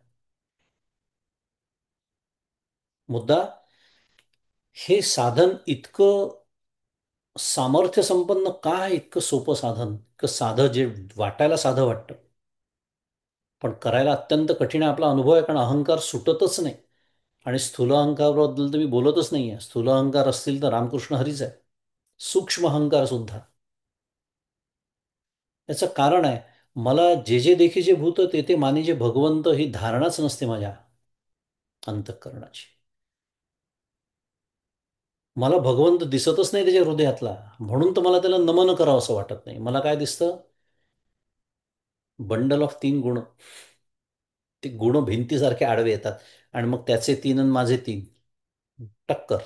मुद्दा हे साधन इतकं सामर्थ्य संपन्न का आहे? इतकं सोपं साधन, इतकं साधं, जे वाटायला साधं वाटतं पण करायला अत्यंत कठीण आहे. आपला अनुभव आहे, कारण अहंकार सुटतच नाही. आणि स्थूल अहंकाराबद्दल तर मी बोलतच नाही आहे. स्थूल अहंकार असतील तर रामकृष्ण हरीच आहे. सूक्ष्म अहंकार सुद्धा. याचं कारण आहे, मला जे जे देखीचे भूत ते ते माने जे भगवंत, ही धारणाच नसते माझ्या अंतःकरणाची. मला भगवंत दिसतच नाही त्याच्या हृदयातला, म्हणून तर मला त्याला नमन करावं असं वाटत नाही. मला काय दिसतं? बंडल ऑफ 3 गुण. ते गुण भिंतीसारखे आडवे येतात आणि मग त्याचे 3 आणि माझे 3, टक्कर.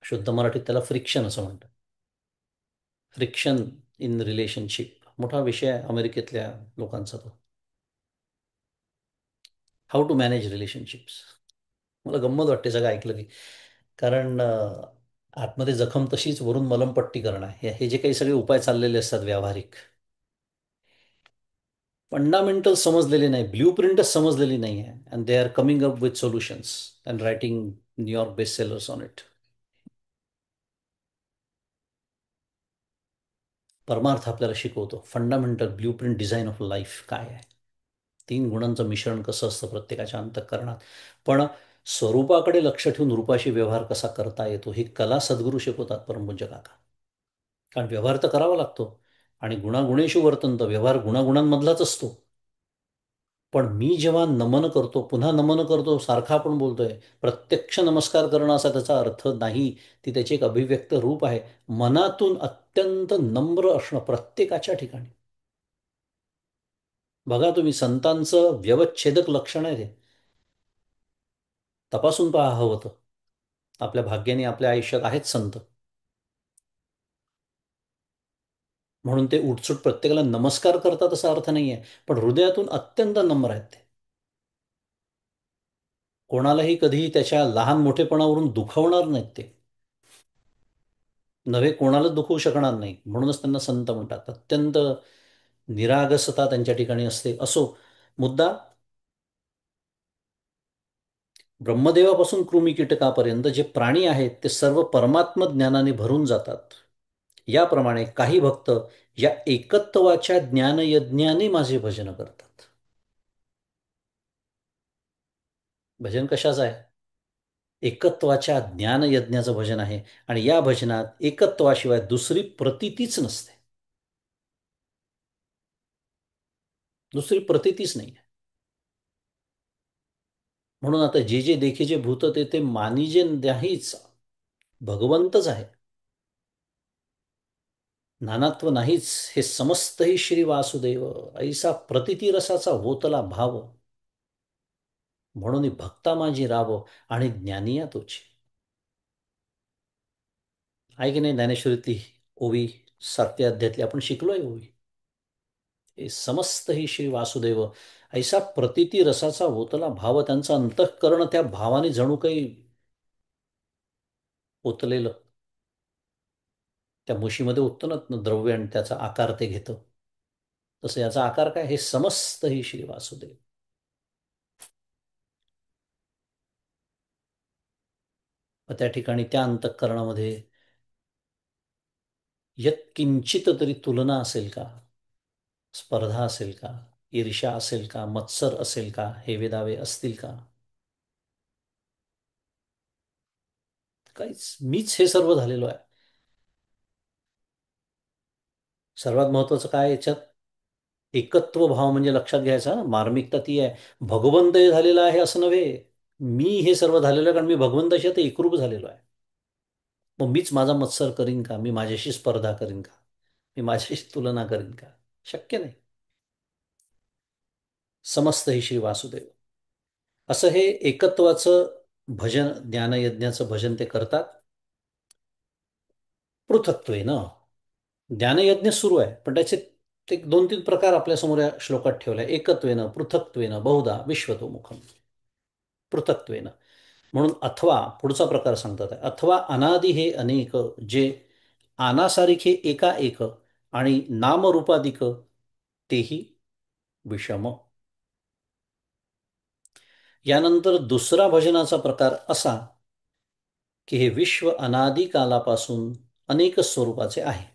शुद्ध मराठीत त्याला फ्रिक्शन असं म्हणतात. फ्रिक्शन इन रिलेशनशिप मोठा विषय आहे अमेरिकेतल्या लोकांचा तो. How to manage relationships. मला गंमत वाटते सगळं ऐकलं की. कारण आतमध्ये जखम तशीच, वरून मलमपट्टी करणं, हे जे काही सगळे उपाय चाललेले असतात व्यावहारिक, फंडामेंटल समजलेले नाही, ब्ल्यू प्रिंटच समजलेली नाही आहे. And they are coming up with solutions and writing New York best sellers on it. परमार्थ आपल्याला शिकवतो fundamental blue print design of life काय आहे. 3 गुणांचं मिश्रण कसं असतं प्रत्येकाच्या अंतःकरणात. पण स्वरूपाकडे लक्ष ठेवून रूपाशी व्यवहार कसा करता येतो, ही कला सद्गुरू शिकवतात परमपूज्य काका. कारण व्यवहार तर करावा लागतो. आणि गुणागुणेषु वर्तंत, व्यवहार गुणागुणांमधलाच असतो. पण मी जेव्हा नमन करतो, पुन्हा नमन करतो, सारखा आपण बोलतोय, प्रत्यक्ष नमस्कार करणं असा त्याचा अर्थ नाही. ती त्याची एक अभिव्यक्त रूप आहे. मनातून अत्यंत नम्र असणं प्रत्येकाच्या ठिकाणी. बघा तुम्ही, संतांचं व्यवच्छेदक लक्षण आहे ते. तपासून पहा हवं तर. आपल्या भाग्याने आपल्या आयुष्यात आहेत संत. म्हणून ते उठसूट प्रत्येकाला नमस्कार करतात असा अर्थ नाही आहे, पण हृदयातून अत्यंत नम्र आहेत ते. कोणालाही कधीही त्याच्या लहान मोठेपणावरून दुखवणार नाहीत ते. नव्हे कोणालाच दुखवू शकणार नाही, म्हणूनच त्यांना संत म्हणतात. अत्यंत निरागसता त्यांच्या ठिकाणी असते. असो, मुद्दा ब्रह्मदेवापासून कृमी कीटकापर्यंत जे प्राणी आहेत ते सर्व परमात्म ज्ञानाने भरून जातात. याप्रमाणे काही भक्त या एकत्वाच्या ज्ञानयज्ञाने माझे भजन करतात. भजन कशाचं आहे? एकत्वाच्या ज्ञानयज्ञाचं भजन आहे. आणि या भजनात एकत्वाशिवाय दुसरी प्रतीतीच नसते. दुसरी प्रतीतीच नाही. म्हणून आता जे जे देखे जे भूत ते मानिजे नाहीच, भगवंतच आहे. नानात्व नाहीच, हे समस्तही श्री वासुदेव. ऐसा प्रतिती रसाचा होतला भाव, म्हणून भक्ता माझी राव आणि ज्ञानिया तोची. आहे की नाही ज्ञानेश्वरीतली ओवी, 7व्या अध्यायातली आपण शिकलोय ओवी. हे समस्त ही श्री वासुदेव. ऐसा प्रतिती रसाचा होतला भाव, त्यांचं अंतःकरण त्या भावाने जणू काही ओतलेलं. त्या म्हशीमध्ये ओततं ना द्रव्य आणि त्याचा आकार ते घेतं, तसं याचा आकार काय, हे समस्त ही श्री वासुदेव. मग त्या ठिकाणी त्या अंतःकरणामध्ये यत्किंचित तरी तुलना असेल का, स्पर्धा असेल का, ईर्ष्या असेल का, मत्सर असेल का, हे वेदावे असतील का? काहीच. मीच हे सर्व झालेलो आहे. सर्वात महत्वाचं काय याच्यात, एकत्व भाव म्हणजे लक्षात घ्यायचा ना, मार्मिकता ती आहे. भगवंत हे झालेला आहे असं नव्हे, मी हे सर्व झालेलो आहे, कारण मी भगवंताशी आता एकरूप झालेलो आहे. मग मीच माझा मत्सर करीन का, मी माझ्याशी स्पर्धा करीन का, मी माझ्याशी तुलना करीन का? शक्य नाही. समस्त ही श्री वासुदेव. असं हे एकत्वाचं भजन, ज्ञानयज्ञाचं भजन ते करतात. पृथक्त्वेनं ज्ञानयज्ञ सुरू आहे, पण त्याचे ते 2-3 प्रकार आपल्यासमोर या श्लोकात ठेवले आहे. एकत्वेनं, पृथक्त्वेनं, बहुधा, विश्वतोमुखम. पृथक्त्वेनं म्हणून अथवा पुढचा प्रकार सांगतात आहे, अथवा अनादि हे अनेक, जे आनासारिखे एका एक आणि नामरूपाधिक तेही विषम. यानंतर दुसरा भजनाचा प्रकार असा की हे विश्व अनादि कालापासून अनेक स्वरूपाचे आहे.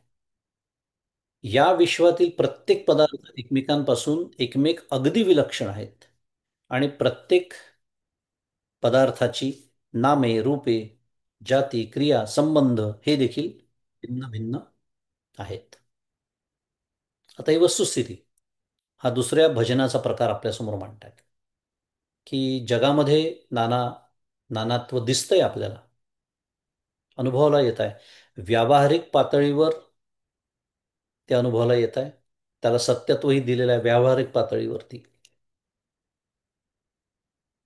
या विश्वातील प्रत्येक पदार्थ एकमेकांपासून एकमेक अगदी विलक्षण आहेत, आणि प्रत्येक पदार्थाची नामे, रूपे, जाती, क्रिया, संबंध हे देखील भिन्न भिन्न आहेत. आता ही वस्तुस्थिती, हा दुसऱ्या भजनाचा प्रकार आपल्यासमोर मांडतात की जगामध्ये नानात्व दिसतंय आपल्याला, अनुभवाला येत आहे. व्यावहारिक पातळीवर ते अनुभवाला येत आहे. त्याला सत्यत्वही दिलेलं आहे व्यावहारिक पातळीवरती.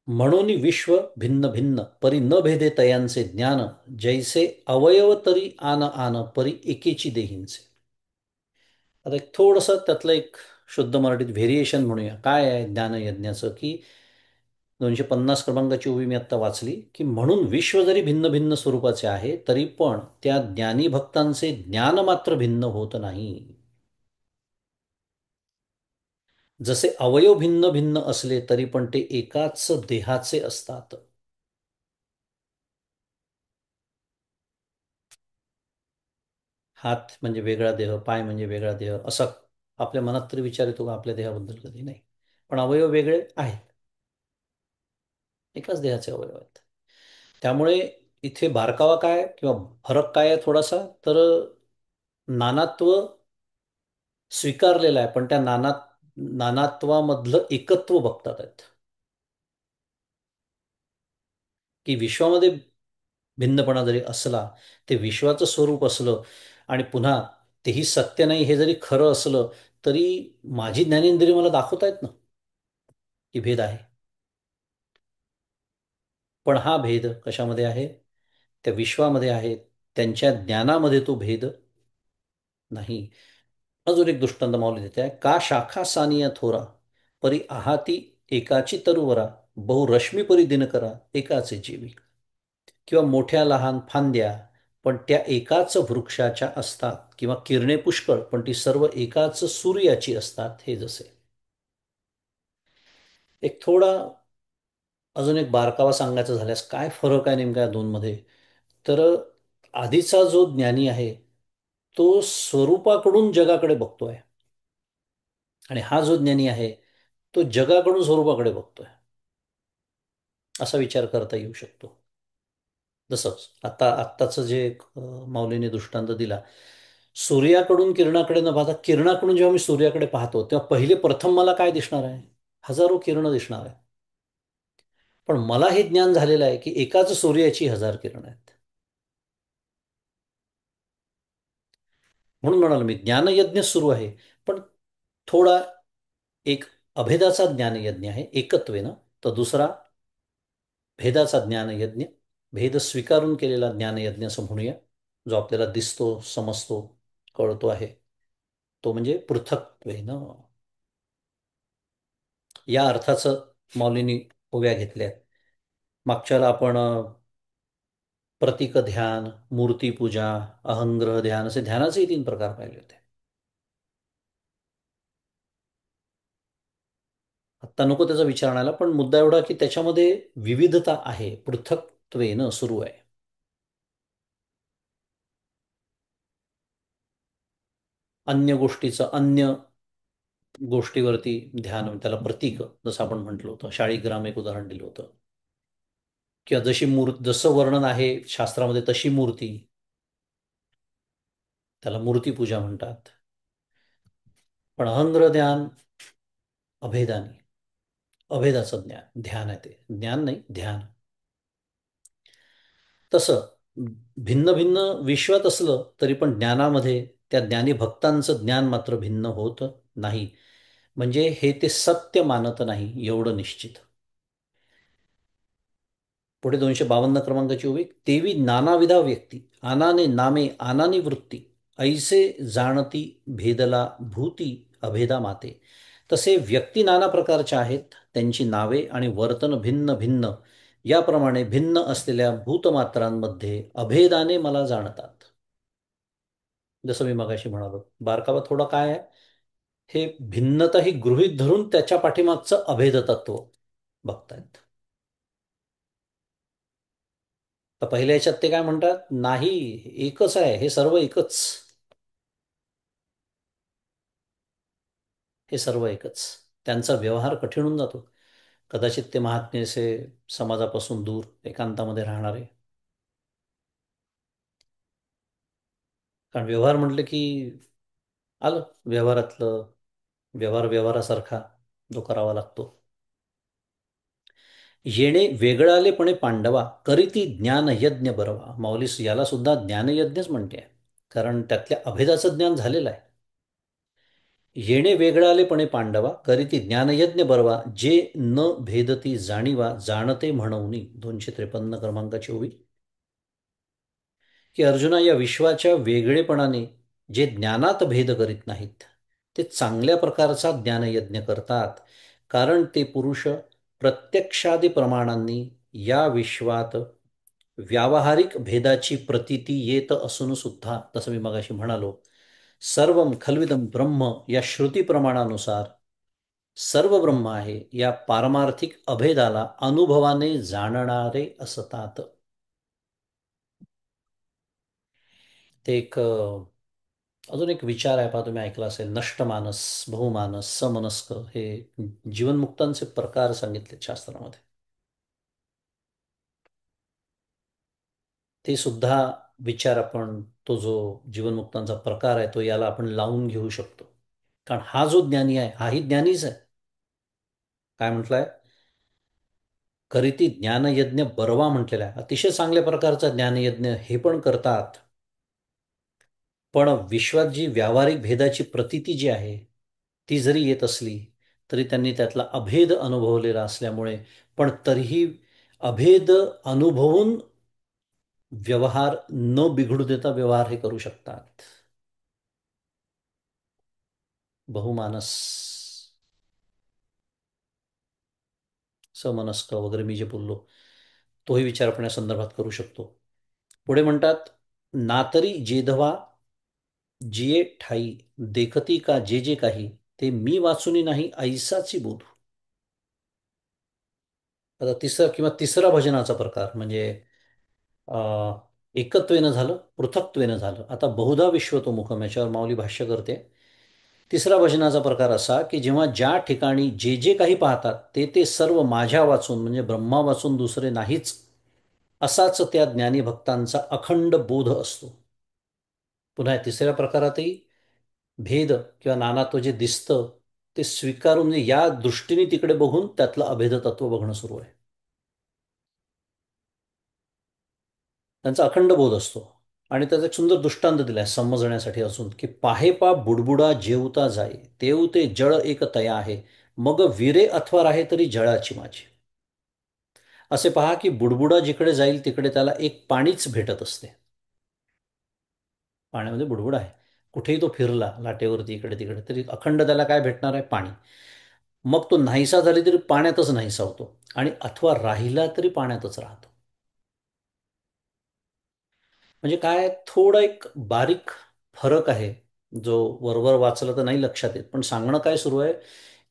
म्हणून विश्व भिन्न भिन्न परी न भेदे तयांचे ज्ञान, जैसे अवयव तरी आन आन परी एकेची देहींचे. आता एक थोडंसं त्यातलं एक शुद्ध मराठीत व्हेरिएशन म्हणूया. काय आहे ज्ञानयज्ञाचं, की 250 क्रमांकाची ओवी मी आत्ता वाचली, की म्हणून विश्व जरी भिन्न भिन्न स्वरूपाचे आहे, तरी पण त्या ज्ञानी भक्तांचे ज्ञान मात्र भिन्न होत नाही. जसे अवयव भिन्न भिन्न असले तरी पण ते एकाच देहाचे असतात. हात म्हणजे वेगळा देह, पाय म्हणजे वेगळा देह, असं आपल्या मनात तरी विचार येतो का आपल्या देहाबद्दल? कधी नाही. पण अवयव वेगळे आहेत, एकाच देहाचे अवयव आहेत. त्यामुळे इथे बारकावा काय किंवा फरक काय आहे थोडासा, तर नानात्व स्वीकारलेलं आहे, पण त्या नानात्वामधलं एकत्व बघतात आहेत. की विश्वामध्ये भिन्नपणा जरी असला, ते विश्वाचं स्वरूप असलं, आणि पुन्हा तेही सत्य नाही हे जरी खरं असलं, तरी माझी ज्ञानेंद्रिय मला दाखवतायत ना की भेद आहे. पण हा भेद कशामध्ये आहे? त्या विश्वामध्ये आहे. त्यांच्या ज्ञानामध्ये तो भेद नाही. अजून एक दृष्टांत माऊली देते आहे, का शाखा सानिया थोरा परी आहाती एकाची तरुवरा, बहु रश्मी परी दिनकरा एकाचे जीवी. किंवा मोठ्या लहान फांद्या पण त्या एकाच वृक्षाच्या असतात, किंवा किरणे पुष्कळ पण ती सर्व एकाच सूर्याची असतात, हे जसे. एक थोडा अजून एक बारकावा सांगायचा झाल्यास, काय फरक आहे नेमका या दोनमध्ये, तर आधीचा जो ज्ञानी आहे तो स्वरूपाकडून जगाकडे बघतोय, आणि हा जो ज्ञानी आहे तो जगाकडून स्वरूपाकडे बघतोय, असा विचार करता येऊ शकतो. जसं आत्ताचं जे माऊलीने दृष्टांत दिला, सूर्याकडून किरणाकडे न पाहता किरणाकडून जेव्हा मी सूर्याकडे पाहतो तेव्हा पहिले प्रथम मला काय दिसणार आहे? हजारो किरणं दिसणार आहे. पण मला हे ज्ञान झालेलं आहे की एकाच सूर्याची हजार किरणं आहेत. म्हणून म्हणालो मी ज्ञानयज्ञ सुरू आहे, पण थोडा एक अभेदाचा ज्ञानयज्ञ आहे एकत्वेनं, तर दुसरा भेदाचा ज्ञानयज्ञ, भेद स्वीकारून केलेला ज्ञानयज्ञ असं म्हणूया, जो आपल्याला दिसतो, समजतो, कळतो आहे, तो म्हणजे पृथक्त्वेनं. या अर्थाचं माऊलींनी ओव्या घेतल्या. मागच्याला आपण प्रतीक ध्यान, मूर्तीपूजा, अहंग्रह ध्यान असे ध्यानाचेही 3 प्रकार पाहिले होते. आत्ता नको त्याचा विचार आणायला, पण मुद्दा एवढा की त्याच्यामध्ये विविधता आहे, पृथक्त्वेनं सुरू आहे. अन्य गोष्टीचं अन्य गोष्टीवरती ध्यान, त्याला प्रतीक, जसं आपण म्हटलं होतं, शाळीग्राम एक उदाहरण दिलं होतं, किंवा जसं वर्णन आहे शास्त्रामध्ये तशी मूर्ती, त्याला मूर्तीपूजा म्हणतात. पण अहंग्रह ध्यान अभेदानी, अभेदाचं ज्ञान, ध्यान आहे ते, ज्ञान नाही ध्यान. तसं भिन्न भिन्न विश्वात असलं तरी पण ज्ञानामध्ये त्या ज्ञानी भक्तांचं ज्ञान मात्र भिन्न होत नाही. म्हणजे हे ते सत्य मानत नाही एवढं निश्चित. पुढे 252 क्रमांकाची ओवी, तेवी नानाविधा व्यक्ती आनाने नामे आनानी वृत्ती, ऐसे जाणती भेदला भूती अभेदा माते. तसे व्यक्ती नाना प्रकारच्या आहेत, त्यांची नावे आणि वर्तन भिन्न भिन्न, याप्रमाणे भिन्न असलेल्या भूतमात्रांमध्ये अभेदाने मला जाणतात. जसं मी मगाशी म्हणालो, बारकावा थोडा काय आहे, हे भिन्नता ही गृहीत धरून त्याच्या पाठीमागचं अभेद तत्व बघतायत. तर पहिल्या याच्यात ते काय म्हणतात, नाही एकच आहे, हे सर्व एकच, हे सर्व एकच. त्यांचा व्यवहार कठीण होऊन जातो. कदाचित ते महात्मे असे समाजापासून दूर एकांतामध्ये राहणारे, कारण व्यवहार म्हटलं की आलं व्यवहारातलं, व्यवहारासारखा जो करावा लागतो. येणे वेगळालेपणे पांडवा करीती ज्ञानयज्ञ बरवा. माऊलीस याला सुद्धा ज्ञानयज्ञच म्हणते, कारण त्यातल्या अभेदाचं ज्ञान झालेलं आहे. येणे वेगळालेपणे पांडवा करीती ज्ञानयज्ञ बरवा, जे न भेदती जाणीवा जाणते म्हणूनी. 253 क्रमांकाची ओवी, की अर्जुना, या विश्वाच्या वेगळेपणाने जे ज्ञानात भेद करीत नाहीत ते चांगल्या प्रकारचा ज्ञानयज्ञ करतात, कारण ते पुरुष प्रत्यक्षादी प्रमाणांनी या विश्वात व्यावहारिक भेदाची प्रतीती येत असून सुद्धा, तसं मी मगाशी म्हणालो, सर्वं खल्विदं ब्रह्म या श्रुती प्रमाणानुसार सर्व ब्रह्म आहे या पारमार्थिक अभेदाला अनुभवाने जाणणारे असतात. ते एक अजून एक विचार आहे, पहा तुम्ही ऐकला असेल, नष्टमानस, बहुमानस, समनस्क, हे जीवनमुक्तांचे प्रकार सांगितले शास्त्रामध्ये. ते सुद्धा विचार आपण, तो जो जीवनमुक्तांचा प्रकार आहे तो याला आपण लावून घेऊ शकतो. कारण हा जो ज्ञानी आहे हाही ज्ञानीच आहे. काय म्हटलंय, करीती ज्ञानयज्ञ बरवा म्हटलेला आहे, अतिशय चांगल्या प्रकारचा ज्ञानयज्ञ हे पण करतात. पण विश्वात जी व्यावहारिक भेदाची प्रतीती जी आहे ती जरी येत असली तरी त्यांनी त्यातला अभेद अनुभवलेला असल्यामुळे, पण तरीही अभेद अनुभवून व्यवहार न बिघडू देता व्यवहार हे करू शकतात. बहुमानस, समनस्क वगैरे मी जे बोललो, तोही विचार आपण या संदर्भात करू शकतो. पुढे म्हणतात, नातरी जेधवा जिये ठाई देखती का जे जे काही, ते मी वाचुनी नाही ऐसाची बोध. आता तिसरा भजनाचा प्रकार म्हणजे एकत्वेनं झालं, पृथक्त्वेनं झालं. आता बहुधा विश्वतोमुखम याच्यावर माऊली भाष्य करते. तिसरा भजनाचा प्रकार असा की जेव्हा ज्या ठिकाणी जे जे काही पाहतात ते ते सर्व माझ्या वाचून, म्हणजे ब्रह्मा वाचून दुसरे नाहीच, असाच त्या ज्ञानी भक्तांचा अखंड बोध असतो. पुन्हा तिसऱ्या प्रकारातही भेद किंवा नानात्व जे दिसतं ते स्वीकारून, म्हणजे या दृष्टीने तिकडे बघून त्यातलं अभेद तत्व बघणं सुरू आहे. त्यांचा अखंड बोध असतो. आणि त्याचा एक सुंदर दृष्टांत दिलाय समजण्यासाठी अजून, की पाहे पा बुडबुडा जेवता जाई तेव ते जळ एक तया आहे, मग विरे अथवा राहे तरी जळाची माझी. असे पहा की बुडबुडा जिकडे जाईल तिकडे त्याला एक पाणीच भेटत असते. पाण्यामध्ये बुडबुडा आहे. कुठेही तो फिरला लाटेवरती इकडे तिकडे तरी अखंड त्याला काय भेटणार आहे? पाणी. मग तो नाहीसा झाली तरी पाण्यातच नाहीसा होतो, आणि अथवा राहिला तरी पाण्यातच राहतो. म्हणजे काय, थोडा एक बारीक फरक आहे, जो वरवर वाचला तर नाही लक्षात येत, पण सांगणं काय सुरू आहे,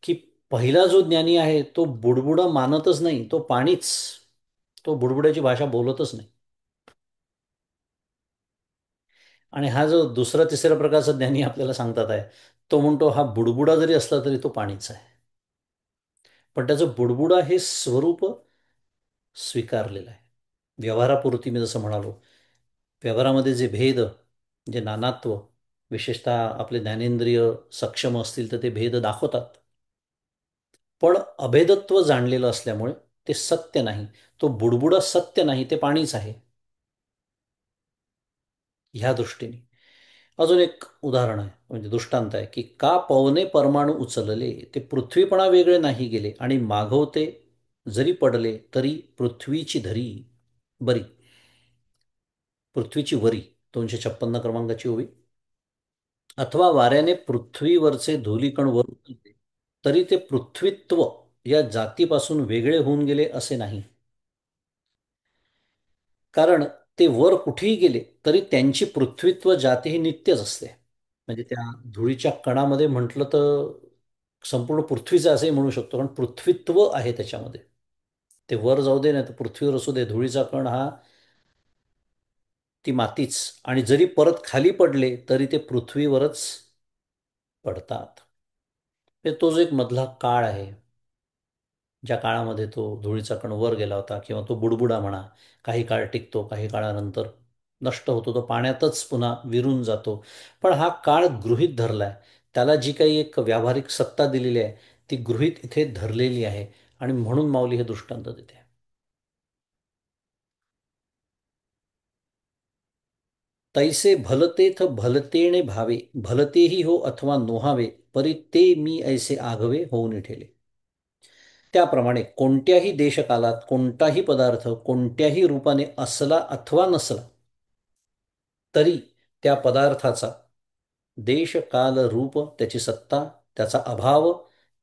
की पहिला जो ज्ञानी आहे तो बुडबुडा मानतच नाही, तो पाणीच. तो बुडबुड्याची भाषा बोलतच नाही. आणि हा जो दुसरा तिसऱ्या प्रकारचा ज्ञानी आपल्याला सांगतात आहे, तो म्हणतो हा बुडबुडा जरी असला तरी तो पाणीच आहे. पण त्याचं बुडबुडा हे स्वरूप स्वीकारलेलं आहे. व्यवहारापुरती मी जसं म्हणालो, व्यवहारामध्ये जे भेद, जे नानात्व, विशेषतः आपले ज्ञानेंद्रिय सक्षम असतील तर ते भेद दाखवतात. पण अभेदत्व जाणलेलं असल्यामुळे ते सत्य नाही. तो बुडबुडा सत्य नाही, ते पाणीच आहे. ह्या दृष्टीने अजून एक उदाहरण आहे, म्हणजे दृष्टांत आहे, की का पवने परमाणू उचलले ते पृथ्वीपणा वेगळे नाही गेले, आणि मागवते जरी पडले तरी पृथ्वीची धरी बरी. पृथ्वीची वरी, 256 क्रमांकाची ओवी. अथवा वाऱ्याने पृथ्वीवरचे धुलीकण वर उचलले तरी ते पृथ्वीत्व या जातीपासून वेगळे होऊन गेले असे नाही. कारण ते वर कुठेही गेले तरी त्यांची पृथ्वीत्व जाती ही नित्यच असते. म्हणजे त्या धुळीच्या कणामध्ये म्हटलं तर संपूर्ण पृथ्वीचं असंही म्हणू शकतो, कारण पृथ्वीत्व आहे त्याच्यामध्ये. ते वर जाऊ दे, नाही तर पृथ्वीवर असू दे, धुळीचा कण हा ती मातीच. आणि जरी परत खाली पडले तरी ते पृथ्वीवरच पडतात. हे तो जो एक मधला काळ आहे, ज्या काळामध्ये तो धुळीचा कण वर गेला होता, किंवा तो बुडबुडा म्हणा, काही काळ टिकतो, काही काळानंतर नष्ट होतो, तो पाण्यातच पुन्हा विरून जातो. पण हा काळ गृहीत धरलाय, त्याला जी काही एक व्यावहारिक सत्ता दिलेली आहे ती गृहीत इथे धरलेली आहे. आणि म्हणून माऊली हे दृष्टांत देते. तैसे भलतेथ भलतेणे भावे, भलतेही हो अथवा नोहावे, परी ते मी ऐसे आघवे होऊन ठेले. त्याप्रमाणे कोणत्याही देशकालात कोणताही पदार्थ कोणत्याही रूपाने असला अथवा नसला तरी त्या पदार्थाचा देश काल रूप, त्याची सत्ता, त्याचा अभाव,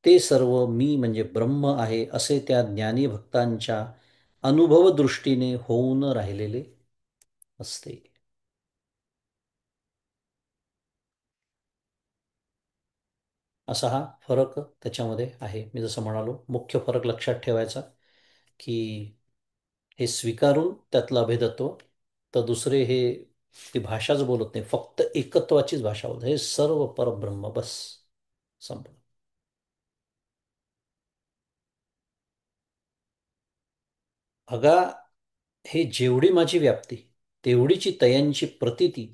ते सर्व मी म्हणजे ब्रह्म आहे असे त्या ज्ञानी भक्तांच्या अनुभव दृष्टीने होऊन राहिलेले असते. असा हा फरक त्याच्यामध्ये आहे. मी जसं म्हणालो, मुख्य फरक लक्षात ठेवायचा, की हे स्वीकारून त्यातलं अभेदत्व. तर दुसरे हे, ती भाषाच बोलत नाही, फक्त एकत्वाचीच भाषा बोलत, हे सर्व परब्रह्म बस, संपलं. अगा हे जेवढी माझी व्याप्ती तेवढीची तयांची प्रतीती,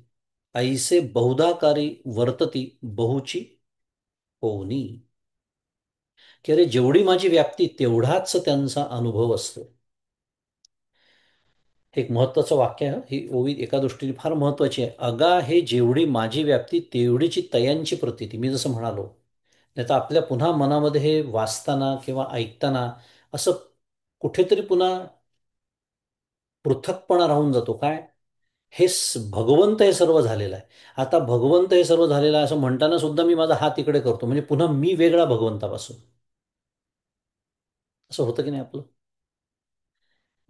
ऐसे बहुधाकारी वर्तती बहुची होनी. की अरे जेवढी माझी व्याप्ती तेवढाच त्यांचा अनुभव असतो. हे एक महत्वाचं वाक्य आहे. ही ओवी एका दृष्टीने फार महत्वाची आहे. अगा हे जेवढी माझी व्याप्ती तेवढीची तयांची प्रतीती, मी जसं म्हणालो. नाही तर आपल्या पुन्हा मनामध्ये हे वाचताना किंवा ऐकताना असं कुठेतरी पुन्हा पृथकपणा राहून जातो. काय, भगवंत हे सर्व झालेलं आहे. आता भगवंत हे सर्व झालेलं आहे असं म्हणताना सुद्धा मी माझा हात इकडे करतो, म्हणजे पुन्हा मी वेगळा भगवंतापासून. असं होतं की नाही आपलं?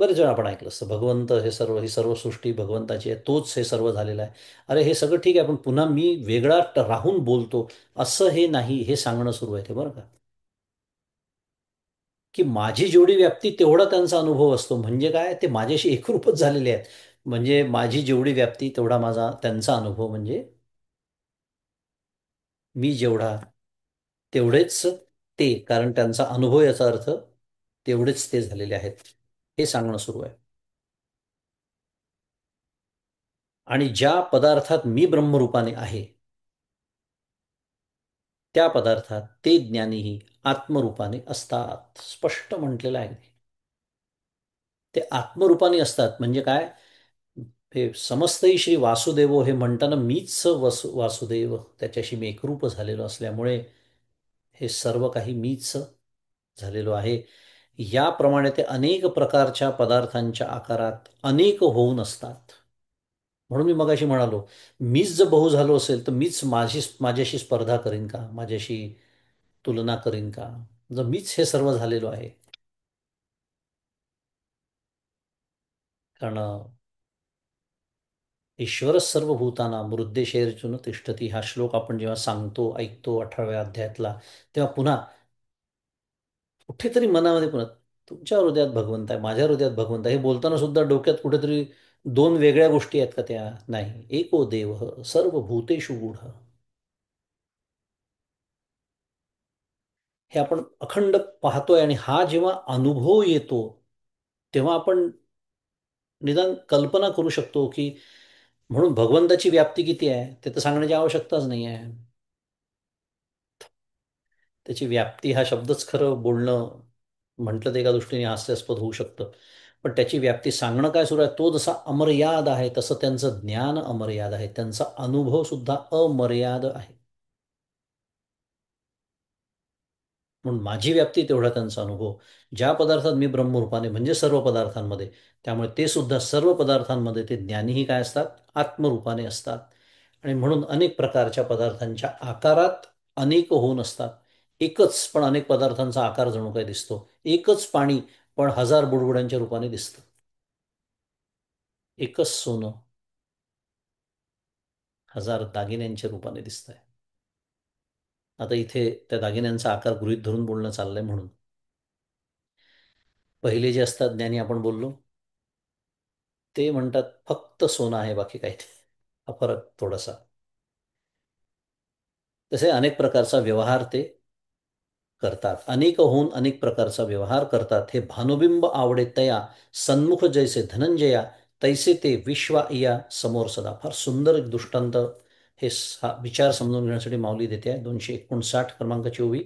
बरेच वेळा आपण ऐकलं असतं, भगवंत हे सर्व, ही सर्व सृष्टी भगवंताची आहे, तोच हे सर्व झालेलं आहे. अरे हे सगळं ठीक आहे, पण पुन्हा मी वेगळा राहून बोलतो, असं हे नाही, हे सांगणं सुरू आहे ते, बरं का. की माझी जेवढी व्याप्ती तेवढा त्यांचा अनुभव असतो. म्हणजे काय, ते माझ्याशी एकरूपच झालेले आहेत. म्हणजे माझी जेवढी व्याप्ती तेवढा माझा त्यांचा अनुभव, म्हणजे मी जेवढा तेवढेच ते, कारण त्यांचा अनुभव याचा अर्थ तेवढेच ते झालेले आहेत, हे सांगणं सुरू आहे. आणि ज्या पदार्थात मी ब्रह्मरूपाने आहे त्या पदार्थात ते ज्ञानीही आत्मरूपाने असतात. स्पष्ट म्हटलेलं आहे. ते आत्मरूपाने असतात म्हणजे काय? हे समस्तही श्री वासुदेव हे म्हणताना मीच वासुदेव त्याच्याशी मी एकरूप झालेलो असल्यामुळे हे सर्व काही मीच झालेलो आहे. याप्रमाणे ते अनेक प्रकारच्या पदार्थांच्या आकारात अनेक होऊन असतात. म्हणून मी मगाशी म्हणालो, मीच जर बहु झालो असेल तर मीच माझ्याशी स्पर्धा करीन का? माझ्याशी तुलना करीन का? जर मीच हे सर्व झालेलो आहे. कारण ईश्वर सर्वभूताना मृद्देशेर्जुन तिष्ठती हा श्लोक आपण जेव्हा सांगतो ऐकतो 18व्या अध्यायातला, तेव्हा पुन्हा कुठेतरी मनामध्ये पुन्हा तुमच्या हृदयात भगवंत आहे, माझ्या हृदयात भगवंत आहे, हे बोलताना सुद्धा डोक्यात कुठेतरी दोन वेगळ्या गोष्टी आहेत का? त्या नाही. एको देव सर्वभूतेषु गूढ. हे आपण अखंड पाहतोय आणि हा जेव्हा अनुभव येतो तेव्हा आपण निदान कल्पना करू शकतो की म्हणून भगवंताची व्याप्ती किती आहे ते तर सांगण्याची आवश्यकताच नाही आहे. त्याची व्याप्ती हा शब्दच खरं बोलणं म्हटलं तर एका दृष्टीने हास्यास्पद होऊ शकतं. पण त्याची व्याप्ती सांगणं काय सुरू आहे? तो जसा अमर्याद आहे तसं त्यांचं ज्ञान अमर्याद आहे, त्यांचा अनुभव सुद्धा अमर्याद आहे. म्हणून माझी व्याप्ती तेवढा त्यांचा अनुभव. ज्या पदार्थात मी ब्रह्मरूपाने म्हणजे सर्व पदार्थांमध्ये, त्यामुळे ते सुद्धा सर्व पदार्थांमध्ये ते ज्ञानीही काय असतात? आत्मरूपाने असतात. आणि म्हणून अनेक प्रकारच्या पदार्थांच्या आकारात अनेक होऊन असतात. एकच पण अनेक पदार्थांचा आकार जणू काय दिसतो. एकच पाणी पण हजार बुडबुड्यांच्या रूपाने दिसतं. एकच सोनं हजार दागिन्यांच्या रूपाने दिसतंय. आता इथे त्या दागिन्यांचा आकार गृहीत धरून बोलणं चाललंय म्हणून पहिले जे असतात ज्ञानी आपण बोललो ते म्हणतात फक्त सोनं आहे बाकी काही नाही. हा फरक थोडासा. तसे अनेक प्रकारचा व्यवहार ते करतात. अनेक होऊन अनेक प्रकारचा व्यवहार करतात. हे भानुबिंब आवडे तया सन्मुख जैसे धनंजया तैसे ते विश्वा या समोर सदा. फार सुंदर एक दृष्टांत हे विचार समजून घेण्यासाठी माऊली देते आहे. 259 क्रमांकाची ओवी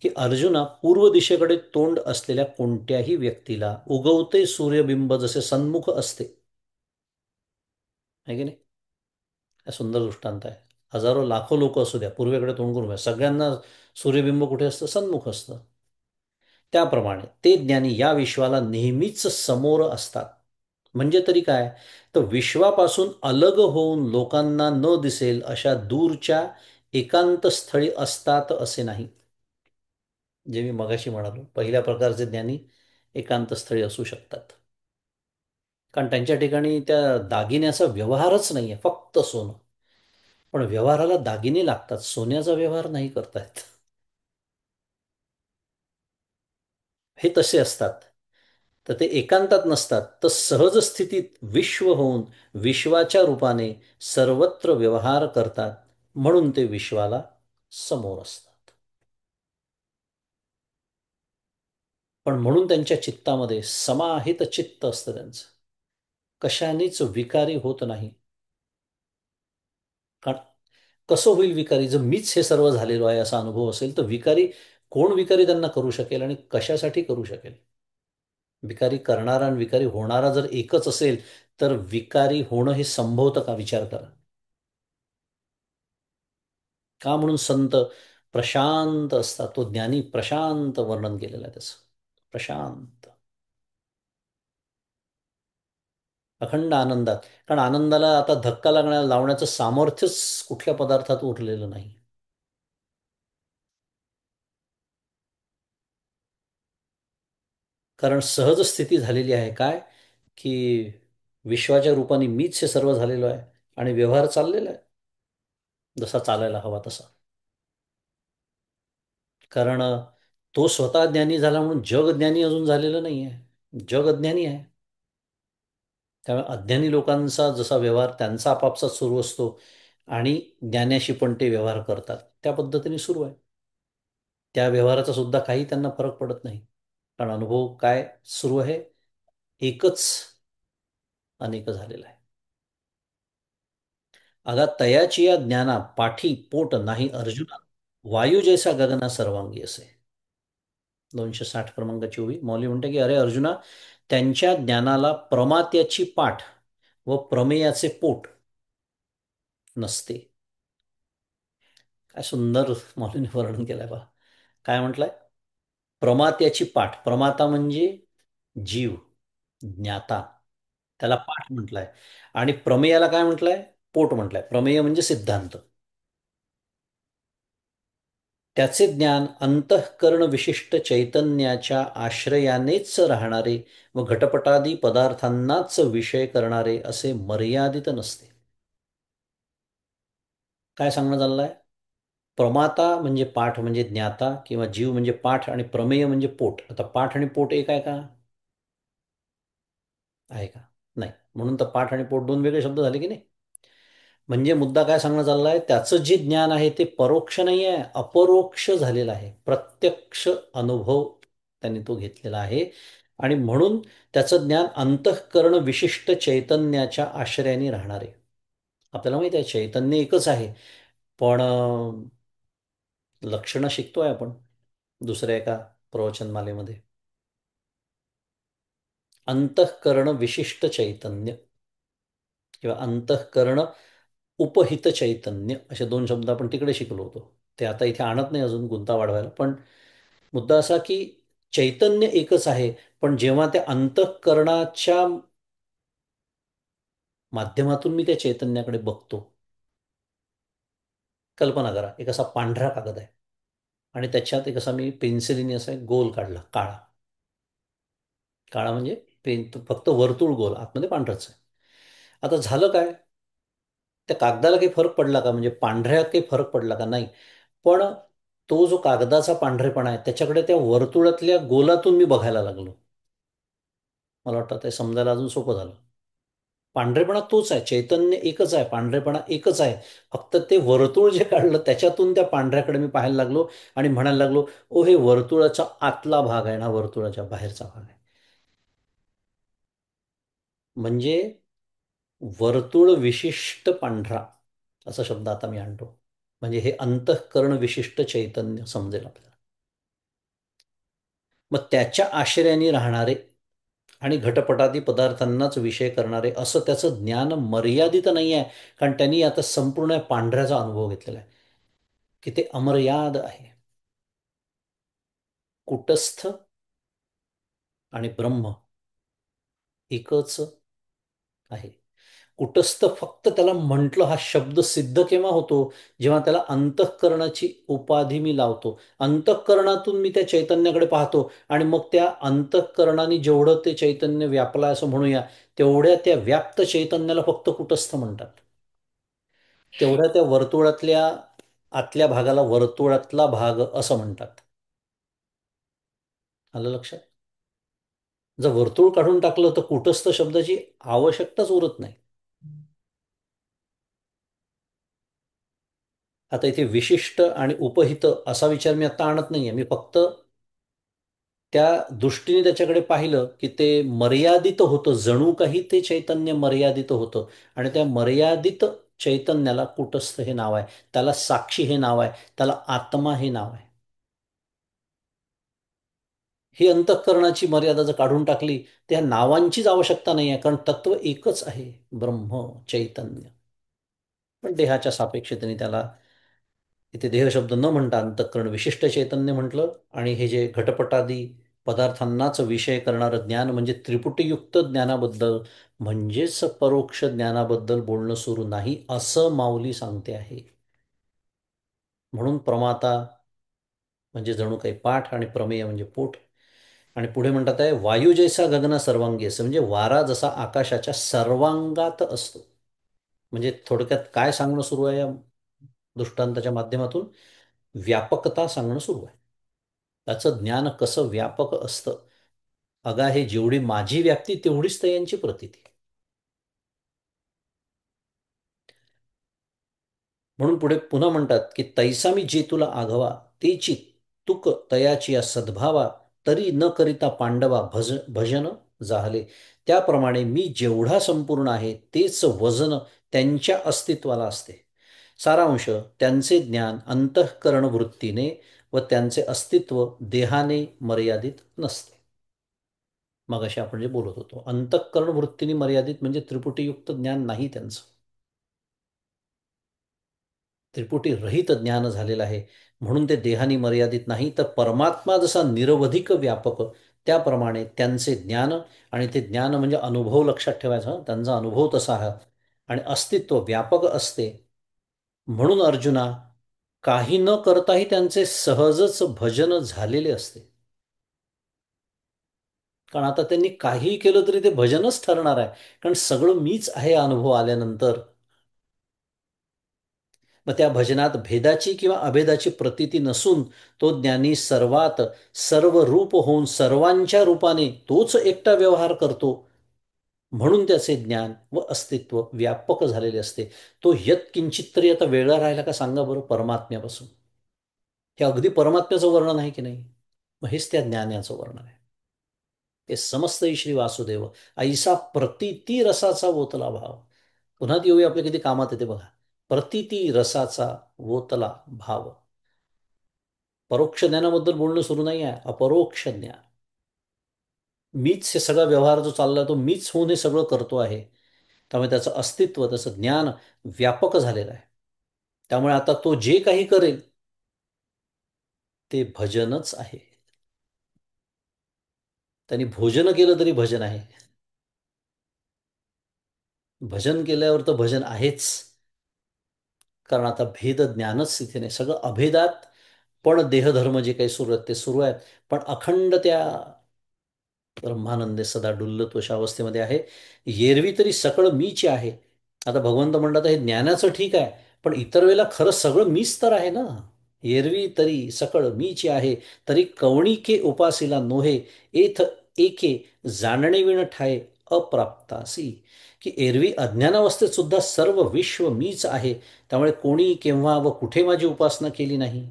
की अर्जुना पूर्व दिशेकडे तोंड असलेल्या कोणत्याही व्यक्तीला उगवते सूर्यबिंब जसे सन्मुख असते आहे की नाही? हा सुंदर दृष्टांत आहे. हजारो लाखो लोक असू द्या पूर्वेकडे तोंड करून घ्या, सगळ्यांना सूर्यबिंब कुठे असतं? सन्मुख असतं. त्याप्रमाणे ते ज्ञानी या विश्वाला नेहमीच समोर असतात. म्हणजे तरी काय? तर विश्वापासून अलग होऊन लोकांना न दिसेल अशा दूरच्या एकांत स्थळी असतात असे नाही. जे मी मगाशी म्हणालो पहिल्या प्रकारचे ज्ञानी एकांत स्थळी असू शकतात. कारण त्यांच्या ठिकाणी त्या दागिन्याचा व्यवहारच नाही आहे, फक्त सोनं. पण व्यवहाराला दागिने लागतात, सोन्याचा व्यवहार नाही करतायत. हे तसे असतात. तर ते एकांतात नसतात, तर सहज स्थितीत विश्व होऊन विश्वाच्या रूपाने सर्वत्र व्यवहार करतात. म्हणून ते विश्वाला समोर असतात. पण म्हणून त्यांच्या चित्तामध्ये समाहित चित्त असतं त्यांचं. कशानेच विकारी होत नाही. कारण कसं होईल विकारी? जर मीच हे सर्व झालेलो आहे असा अनुभव असेल तर विकारी कोण विकारी त्यांना करू शकेल आणि कशासाठी करू शकेल? विकारी करणारा आणि विकारी होणारा जर एकच असेल तर विकारी होणं हे संभवतं का? विचार करा. का? म्हणून संत प्रशांत असतात. तो ज्ञानी प्रशांत वर्णन केलेलं आहे त्याचं. प्रशांत अखंड आनंदात. कारण आनंदाला आता धक्का लावण्याचं सामर्थ्यच कुठल्या पदार्थात उरलेलं नाही. कारण सहज स्थिती झालेली आहे काय? की विश्वाच्या रूपाने मीच हे सर्व झालेलो आहे आणि व्यवहार चाललेला आहे जसा चालायला हवा तसा. कारण तो स्वतः ज्ञानी झाला म्हणून जग ज्ञानी अजून झालेलं नाही आहे. जग अज्ञानी आहे. त्यामुळे अज्ञानी लोकांचा जसा व्यवहार त्यांचा आपापसात सुरू असतो आणि ज्ञानाशी पण ते व्यवहार करतात त्या पद्धतीने सुरू आहे. त्या व्यवहाराचा सुद्धा काही त्यांना फरक पडत नाही. कारण अनुभव काय सुरू आहे? एकच अनेक झालेला आहे. अगा तयाची या ज्ञाना पाठी पोट नाही अर्जुना, वायू जैसा गगना सर्वांगी असे. 260 क्रमांकाची ओवी. मौली म्हणते की अरे अर्जुना, त्यांच्या ज्ञानाला प्रमात्याची पाठ व प्रमेयाचे पोट नसते. काय सुंदर मौलीने वर्णन केलंय बा. काय म्हटलंय? प्रमात्याची पाठ. प्रमाता म्हणजे जीव, ज्ञाता. त्याला पाठ म्हटलंय. आणि प्रमेयाला काय म्हटलंय? पोट म्हटलंय. प्रमेय म्हणजे सिद्धांत. त्याचे ज्ञान अंतःकरण विशिष्ट चैतन्याच्या आश्रयानेच राहणारे व घटपटादी पदार्थांनाच विषय करणारे असे मर्यादित नसते. काय सांगणं चाललंय? प्रमाता म्हणजे पाठ म्हणजे ज्ञाता किंवा जीव म्हणजे पाठ आणि प्रमेय म्हणजे पोट. आता पाठ आणि पोट एक आहे का? आहे का? नाही. म्हणून तर पाठ आणि पोट दोन वेगळे शब्द झाले की नाही? म्हणजे मुद्दा काय सांगणं चालला आहे? त्याचं जे ज्ञान आहे ते परोक्ष नाही आहे, अपरोक्ष झालेलं आहे. प्रत्यक्ष अनुभव त्यांनी तो घेतलेला आहे. आणि म्हणून त्याचं ज्ञान अंतःकरण विशिष्ट चैतन्याच्या आश्रयाने राहणार आहे. आपल्याला माहिती आहे चैतन्य एकच आहे, पण लक्षणं शिकतोय आपण दुसऱ्या एका प्रवचनमालेमध्ये. अंतःकरण विशिष्ट चैतन्य किंवा अंतःकरण उपहित चैतन्य असे दोन शब्द आपण तिकडे शिकलो होतो. ते आता इथे आणत नाही अजून गुंता वाढवायला. पण मुद्दा असा की चैतन्य एकच आहे, पण जेव्हा त्या अंतःकरणाच्या माध्यमातून मी त्या चैतन्याकडे बघतो. कल्पना करा, एक असा पांढरा कागद आहे आणि त्याच्यात एक असा मी पेन्सिलीने असा एक गोल काढला, काळा. काळा म्हणजे फक्त वर्तुळ गोल, आतमध्ये पांढरच आहे. आता झालं काय? त्या कागदाला काही फरक पडला का? म्हणजे पांढऱ्यात काही फरक पडला का? नाही. पण तो जो कागदाचा पांढरेपणा आहे त्याच्याकडे त्या वर्तुळातल्या गोलातून मी बघायला लागलो. मला वाटतं ते समजायला अजून सोपं झालं. पांढरेपणा तोच आहे, चैतन्य एकच आहे, पांढरेपणा एकच आहे. फक्त ते वर्तुळ जे काढलं त्याच्यातून त्या पांढऱ्याकडे मी पाहायला लागलो आणि म्हणायला लागलो, ओ हे वर्तुळाचा आतला भाग आहे ना, वर्तुळाच्या बाहेरचा भाग आहे. म्हणजे वर्तुळ विशिष्ट पांढरा असा शब्द आता मी आणतो. म्हणजे हे अंतःकरण विशिष्ट चैतन्य समजेल आपल्याला. मग त्याच्या आश्रयाने राहणारे आणि घटपटादी पदार्थांनाच विषय करणारे असं त्याचं ज्ञान मर्यादित नाही आहे. कारण त्यांनी आता संपूर्ण पांढऱ्याचा अनुभव घेतलेला आहे की ते अमर्याद आहे. कुटस्थ आणि ब्रह्म एकच आहे. कुटस्थ फक्त त्याला म्हटलं हा शब्द सिद्ध केव्हा होतो? जेव्हा त्याला अंतःकरणाची उपाधी मी लावतो. अंतःकरणातून मी त्या चैतन्याकडे पाहतो आणि मग त्या अंतःकरणाने जेवढं ते चैतन्य व्यापलं असं म्हणूया, तेवढ्या त्या व्याप्त चैतन्याला फक्त कुटस्थ म्हणतात. तेवढ्या त्या वर्तुळातल्या आतल्या भागाला वर्तुळातला भाग असं म्हणतात. आलं लक्षात? जर वर्तुळ काढून टाकलं तर कुटस्थ शब्दाची आवश्यकताच उरत नाही. आता इथे विशिष्ट आणि उपहित असा विचार मी आता आणत नाहीये. मी फक्त त्या दृष्टीने त्याच्याकडे पाहिलं की ते मर्यादित होतं, जणू काही ते चैतन्य मर्यादित होतं. आणि त्या मर्यादित चैतन्याला कुटस्थ हे नाव आहे, त्याला साक्षी हे नाव आहे, त्याला आत्मा हे नाव आहे. ही अंतःकरणाची मर्यादा जर काढून टाकली, त्या नावांचीच आवश्यकता नाही आहे, कारण तत्व एकच आहे, ब्रह्म चैतन्य. पण देहाच्या सापेक्षतेने त्याला इथे देह शब्द न म्हणता अंतःकरण विशिष्ट चैतन्य म्हटलं. आणि हे जे घटपटादी पदार्थांनाच विषय करणारं ज्ञान म्हणजे त्रिपुटीयुक्त ज्ञानाबद्दल म्हणजेच परोक्ष ज्ञानाबद्दल बोलणं सुरू नाही असं माऊली सांगते आहे. म्हणून प्रमाता म्हणजे जणू काही पाठ आणि प्रमेय म्हणजे पोट. आणि पुढे म्हणतात आहे वायू जैसा गगना सर्वांगी असं, म्हणजे वारा जसा आकाशाच्या सर्वांगात असतो. म्हणजे थोडक्यात काय सांगणं सुरू आहे या दृष्टांताच्या माध्यमातून? व्यापकता सांगणं सुरू आहे. त्याचं ज्ञान कसं व्यापक असतं. अगा हे जेवढी माझी व्याप्ती तेवढीच त्यांची प्रतीती. म्हणून पुढे पुन्हा म्हणतात की तैसा मी जे तुला आघवा तेची तुक तयाची या सद्भावा तरी न करिता पांडवा भजन जाहले. त्याप्रमाणे मी जेवढा संपूर्ण आहे तेच वजन त्यांच्या अस्तित्वाला असते. सारांश, त्यांचे ज्ञान अंतःकरण वृत्तीने व त्यांचे अस्तित्व देहाने मर्यादित नसते. मगाशी आपण जे बोलत होतो, अंतःकरण वृत्तीने मर्यादित म्हणजे त्रिपुटीयुक्त ज्ञान नाही त्यांचं. त्रिपुटी रहित ज्ञान झालेलं आहे, म्हणून ते देहाने मर्यादित नाही. तर परमात्मा जसा निरवधिक व्यापक, त्याप्रमाणे त्यांचे ज्ञान, आणि ते ज्ञान म्हणजे अनुभव लक्षात ठेवायचा, त्यांचा अनुभव तसा आहे, आणि अस्तित्व व्यापक असते. म्हणून अर्जुना, काही न करताही त्यांचे सहजच भजन झालेले असते. कारण आता त्यांनी काहीही केलं तरी ते भजनच ठरणार आहे, कारण सगळं मीच आहे अनुभव आल्यानंतर. मग त्या भजनात भेदाची किंवा अभेदाची प्रतीती नसून तो ज्ञानी सर्वात सर्व रूप होऊन सर्वांच्या रूपाने तोच एकटा व्यवहार करतो. म्हणून त्याचे ज्ञान व अस्तित्व व्यापक झालेले असते. तो यत्किंचित तरी आता वेगळा राहिला का सांगा बरं परमात्म्यापासून? हे अगदी परमात्म्याचं वर्णन आहे की नाही? मग हेच त्या ज्ञानाचं वर्णन आहे. हे समस्त श्री वासुदेव ऐसा प्रतिती रसाचा ओतला भाव. पुन्हा ती ओवी आपल्या किती कामात येते बघा. प्रतिती रसाचा ओतला भाव. परोक्ष ज्ञानाबद्दल बोलणं सुरू नाही आहे, अपरोक्ष ज्ञान. मीच हे सगळा व्यवहार जो चाललाय तो मीच होऊन हे सगळं करतो आहे. त्यामुळे त्याचं अस्तित्व, त्याचं ज्ञान व्यापक झालेलं आहे. त्यामुळे आता तो जे काही करेल ते भजनच आहे. त्यांनी भोजन केलं तरी भजन आहे. भजन केल्यावर तर भजन आहेच. कारण आता भेद ज्ञानच तिथे नाही, सगळं अभेदात. पण देहधर्म जे काही सुरू आहेत ते सुरू आहेत, पण अखंड त्या ब्रह्मानंदे सदा डुल्लत अवस्थेमध्ये आहे. एरवी तरी सकळ मीच आहे. आता भगवंत म्हणतात हे ज्ञानाचं ठीक आहे, पण इतर वेळेला खरं सगळं मीच तर आहे ना. एरवी तरी सकळ मीच आहे, तरी कवणिके उपासीला नोहे, एथ एके जाणणे विण ठाये अप्राप्तासी. की एरवी अज्ञानावस्थेत सुद्धा सर्व विश्व मीच आहे, त्यामुळे कोणी केव्हा व कुठे माझी उपासना केली नाही.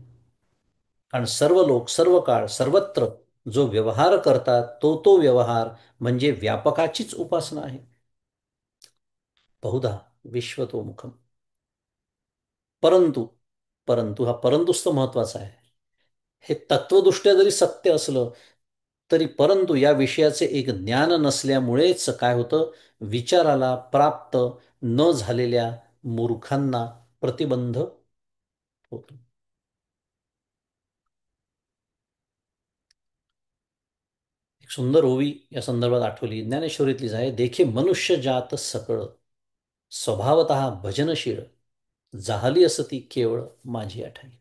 कारण सर्व लोक सर्व काळ सर्वत्र जो व्यवहार करतात तो व्यवहार म्हणजे व्यापकाचीच उपासना आहे. बहुधा विश्वतोमुखम. परंतु परंतु हा परंतुच तर महत्वाचा आहे. हे तत्वदृष्ट्या जरी सत्य असलं तरी परंतु या विषयाचे एक ज्ञान नसल्यामुळेच काय होतं, विचाराला प्राप्त न झालेल्या मूर्खांना प्रतिबंध होतो. एक सुंदर ओवी या संदर्भात आठवली, ज्ञानेश्वरीतलीच आहे. देखे मनुष्य जात सकळ, स्वभावत भजनशीळ, जाहली असती केवळ माझी आठवणी.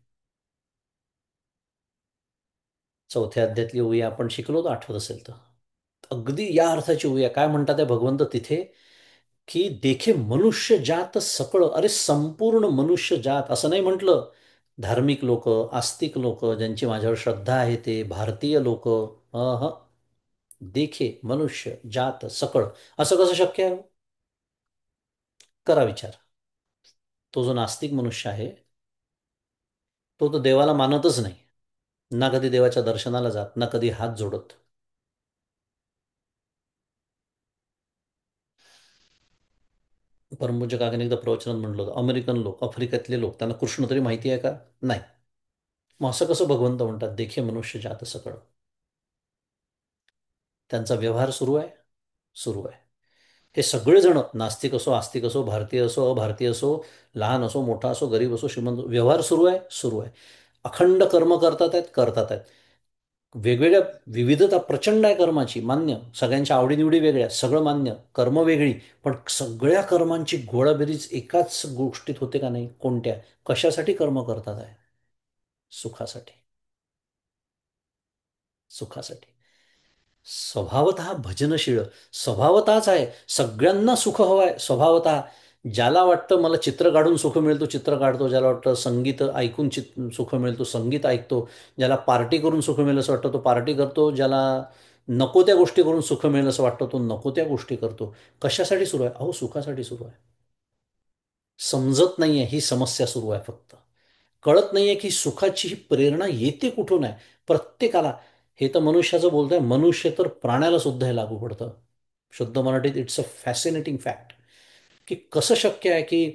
चौथ्या अध्यायातली ओवी आपण शिकलो तर आठवत असेल तर. अगदी या अर्थाची ओवी आहे. काय म्हणतात आहे भगवंत तिथे, की देखे मनुष्य जात सकळ. अरे संपूर्ण मनुष्य जात, असं नाही म्हटलं धार्मिक लोक, आस्तिक लोक, ज्यांची माझ्यावर श्रद्धा आहे, ते भारतीय लोक. देखे मनुष्य जात सकळ, असं कसं शक्य आहे? करा विचार. तो जो नास्तिक मनुष्य आहे तो तर देवाला मानतच नाही, ना कधी देवाच्या दर्शनाला जात, ना कधी हात जोडत. परमपूज्य काकाने एकदा प्रवचनात म्हटलं होतं, अमेरिकन लोक, आफ्रिकेतले लोक, त्यांना कृष्ण तरी माहिती आहे का? नाही. मग असं कसं भगवंत म्हणतात देखे मनुष्य जात सकळ? त्यांचा व्यवहार सुरू आहे, सुरू आहे. हे सगळेजण, नास्तिक असो, आस्तिक असो, भारतीय असो, अभारतीय असो, लहान असो, मोठा असो, गरीब असो, श्रीमंत, व्यवहार सुरू आहे, सुरू आहे. अखंड कर्म करतात आहेत, करतात आहेत. वेगवेगळ्या विविधता प्रचंड आहे कर्माची, मान्य. सगळ्यांच्या आवडीनिवडी वेगळ्या, सगळं मान्य. कर्म वेगळी, पण सगळ्या कर्मांची गोळाबेरीज एकाच गोष्टीत होते का नाही? कोणत्या? कशासाठी कर्म करतात आहे? सुखासाठी. सुखासाठी. स्वभावतः भजनशीळ, स्वभावतःच आहे. सगळ्यांना सुख हवं आहे स्वभावतः. ज्याला वाटतं मला चित्र काढून सुख मिळतो चित्र काढतो, ज्याला वाटतं संगीत ऐकून सुख मिळतो संगीत ऐकतो, ज्याला पार्टी करून सुख मिळेल असं वाटतं तो पार्टी करतो, ज्याला नको त्या गोष्टी करून सुख मिळेल असं वाटतं तो नको त्या गोष्टी करतो. कशासाठी सुरू आहे? अहो सुखासाठी सुरू आहे. समजत नाहीये, ही समस्या सुरू आहे फक्त. कळत नाहीये की सुखाची ही प्रेरणा येते कुठून आहे प्रत्येकाला. हे तर मनुष्याचं बोलतंय, मनुष्य तर प्राण्याला सुद्धा हे लागू पडतं. शुद्ध मराठीत इट्स अ फॅसिनेटिंग फॅक्ट. की कसं शक्य आहे की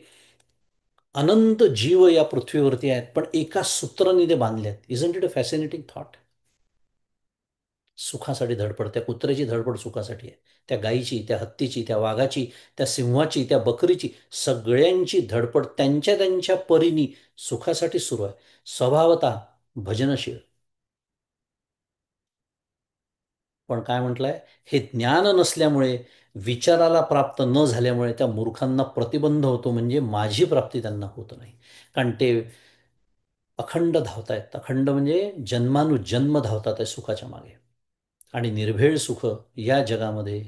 अनंत जीव या पृथ्वीवरती आहेत पण एका सूत्राने ते बांधले आहेत. Isn't it a fascinating thought? सुखासाठी धडपड, त्या कुत्र्याची धडपड सुखासाठी आहे, त्या गायीची, त्या हत्तीची, त्या वाघाची, त्या सिंहाची, त्या बकरीची, सगळ्यांची धडपड त्यांच्या त्यांच्या परीने सुखासाठी सुरू आहे. स्वभावतः भजनशील. पण काय म्हटलंय, हे ज्ञान नसल्यामुळे, विचाराला प्राप्त न झाल्यामुळे त्या मूर्खांना प्रतिबंध होतो, म्हणजे माझी प्राप्ती त्यांना होत नाही. कारण ते अखंड धावतायत, अखंड म्हणजे जन्मानुजन्म धावतात आहे सुखाच्या मागे. आणि निर्भेळ सुख या जगामध्ये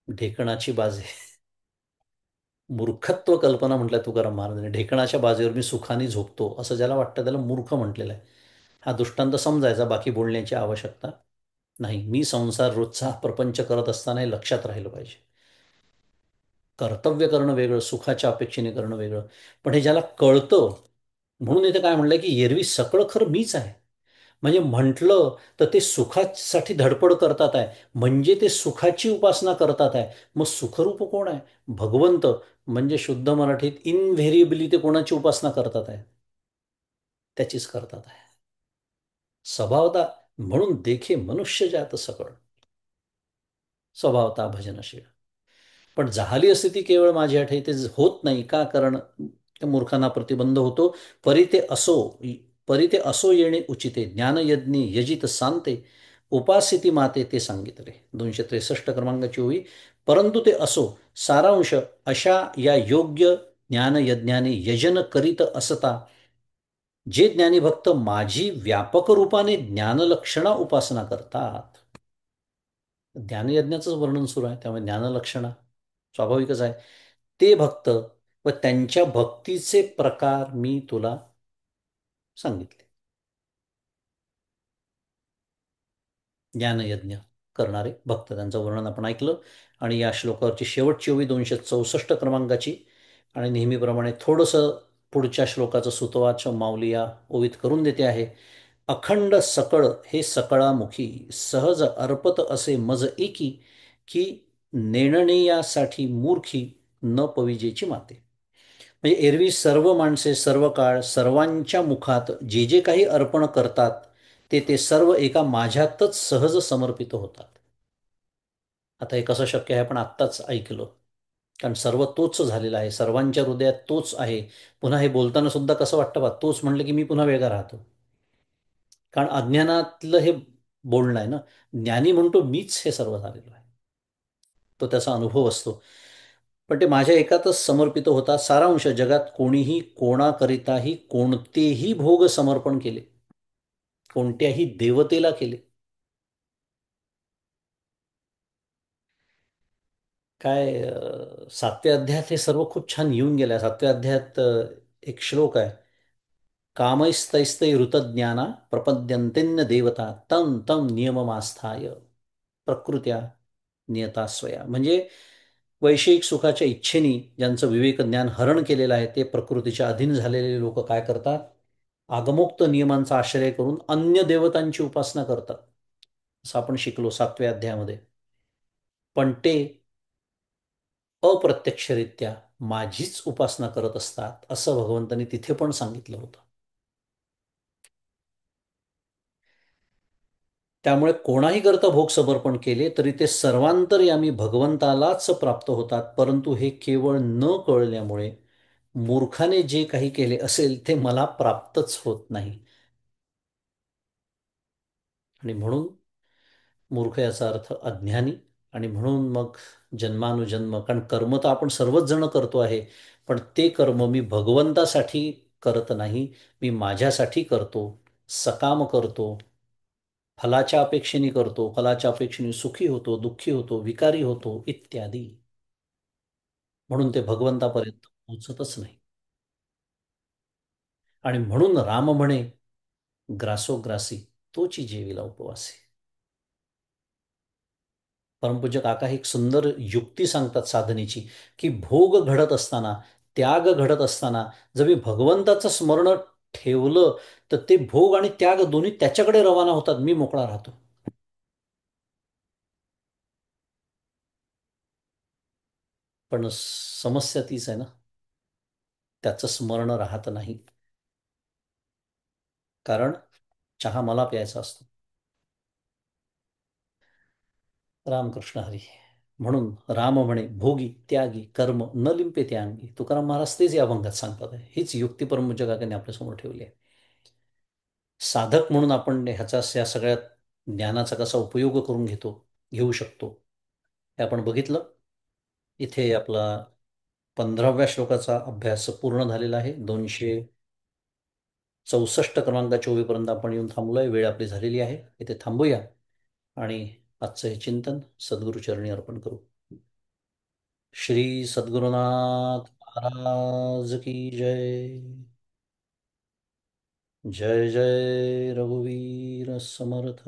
ढेकणाची बाज आहे. मूर्खत्व कल्पना म्हटल्या तुकाराम महाराजांनी. ढेकणाच्या बाजेवर मी सुखाने झोपतो असं ज्याला वाटतं त्याला मूर्ख म्हटलेलं आहे. हा दृष्टांत समजायचा, बाकी बोलण्याची आवश्यकता नाही. मी संसार रोजचा प्रपंच करत असताना हे लक्षात राहिलं पाहिजे. कर्तव्य करणं वेगळं, सुखाच्या अपेक्षेने करणं वेगळं. पण हे ज्याला कळतं, म्हणून इथे काय म्हणलंय की एरवी सगळं खरं मीच आहे. म्हणजे म्हटलं तर ते सुखासाठी धडपड करतात आहे, म्हणजे ते सुखाची उपासना करतात आहे. मग सुखरूप कोण आहे? भगवंत. म्हणजे शुद्ध मराठीत इनव्हेरिएबली ते कोणाची उपासना करतात आहे? त्याचीच करतात आहे. स्वभावता म्हणून देखे मनुष्य जात सकळ, स्वभावता भजनशील. पण झाली असती ती केवळ माझी आठे, ते होत नाही का? कारण त्या मूर्खांना प्रतिबंध होतो. परी ते असो, परी ते असो येणे उचिते, ज्ञानयज्ञे यजित सांते, उपासिती माते ते सांगितले. 263 क्रमांकाची ओवी. परंतु ते असो, सारांश अशा या योग्य ज्ञानयज्ञाने यजन करीत असता जे ज्ञानी भक्त माझी व्यापक रूपाने ज्ञानलक्षणा उपासना करतात. ज्ञानयज्ञाचंच वर्णन सुरू आहे, त्यामुळे ज्ञानलक्षणा स्वाभाविकच आहे. ते भक्त व त्यांच्या भक्तीचे प्रकार मी तुला सांगितले. ज्ञानयज्ञ करणारे भक्त, त्यांचं वर्णन आपण ऐकलं. आणि या श्लोकावरची शेवटची ओवी 264 क्रमांकाची. आणि नेहमीप्रमाणे थोडंसं पुढच्या श्लोकाचं सुतवाच माऊली या ओवीत करून देते आहे. अखंड सकळ हे सकळामुखी, सहज अर्पत असे मज एकी, की नेणणे मूर्खी न पविजेची माते. म्हणजे एरवी सर्व माणसे सर्व काळ सर्वांच्या मुखात जे जे काही अर्पण करतात ते ते सर्व एका माझ्यातच सहज समर्पित होतात. आता हे कसं शक्य आहे? आपण आत्ताच ऐकलं. कारण सर्व तोच झालेला आहे, सर्वांच्या हृदयात तोच आहे. पुन्हा हे बोलताना सुद्धा कसं वाटतं बा, तोच म्हणलं की मी पुन्हा वेगळा राहतो. कारण अज्ञानातलं हे बोलणं आहे ना. ज्ञानी म्हणतो मीच हे सर्व झालेलो आहे, तो त्याचा अनुभव असतो. पण ते माझ्या एकातच समर्पित होता. सारांश, जगात कोणीही कोणाकरिताही कोणतेही भोग समर्पण केले, कोणत्याही देवतेला केले, काय 7व्या अध्यायात हे सर्व खूप छान येऊन गेलं. 7व्या अध्यायात एक श्लोक आहे. कामैस्तैस्तै ऋतज्ञाना प्रपद्यन्तेन्य देवता तं तं नियममास्थाय प्रकृत्या नियता स्वया. म्हणजे वैषयिक सुखाच्या इच्छेनी ज्यांचं विवेक ज्ञान हरण केलेलं आहे ते प्रकृतीच्या अधीन झालेले लोक काय करतात? आगमोक्त नियमांचा आश्रय करून अन्य देवतांची उपासना करतात, असं आपण शिकलो 7व्या अध्यायामध्ये. पण ते अप्रत्यक्षरित्या माझीच उपासना करत असतात असं भगवंतांनी तिथे पण सांगितलं होतं. त्यामुळे कोणाही करता भोग समर्पण केले तरी ते सर्वांतर्यामी भगवंतालाच प्राप्त होतात. परंतु हे केवळ न कळल्यामुळे मूर्खाने जे काही केले असेल ते मला प्राप्तच होत नाही. आणि म्हणून मूर्ख याचा अर्थ अज्ञानी. आणि म्हणून मग जन्मानुजन्म, कारण कर्म तर आपण सर्वच जण करतो आहे, पण ते कर्म मी भगवंतासाठी करत नाही, मी माझ्यासाठी करतो, सकाम करतो, फलाच्या अपेक्षेने करतो, फलाच्या अपेक्षेने सुखी होतो, दुःखी होतो, विकारी होतो इत्यादी. म्हणून ते भगवंतापर्यंत पोचतच नाही. आणि म्हणून राम म्हणे, ग्रासोग्रासी तोची जेविला उपवासी. परमपूज्य काका एक सुंदर युक्ती सांगतात साधनेची, की भोग घडत असताना, त्याग घडत असताना जर मी भगवंताचं स्मरण ठेवलं तर ते भोग आणि त्याग दोन्ही त्याच्याकडे रवाना होतात, मी मोकळा राहतो. पण समस्या तीच आहे ना, त्याचं स्मरण राहत नाही. कारण चहा मला प्यायचा असतो. रामकृष्ण हरी. म्हणून राम म्हणे भोगी त्यागी कर्म न लिंपे त्या अंगी. तुकाराम महाराज तेच या अभंगात सांगतात आहे. हीच युक्ती परमपूज्य काकांनी आपल्यासमोर ठेवली आहे. साधक म्हणून आपण या सगळ्या ज्ञानाचा कसा उपयोग करून घेऊ शकतो हे आपण बघितलं. इथे आपला 15व्या श्लोकाचा अभ्यास पूर्ण झालेला आहे. 264 क्रमांकाच्या ओळीपर्यंत आपण येऊन थांबलोय. वेळ आपली झालेली आहे. इथे थांबूया आणि आजचं हे चिंतन सद्गुरुचरणी अर्पण करू. श्री सद्गुरुनाथ महाराज की जय. जय जय रघुवीर समर्थ.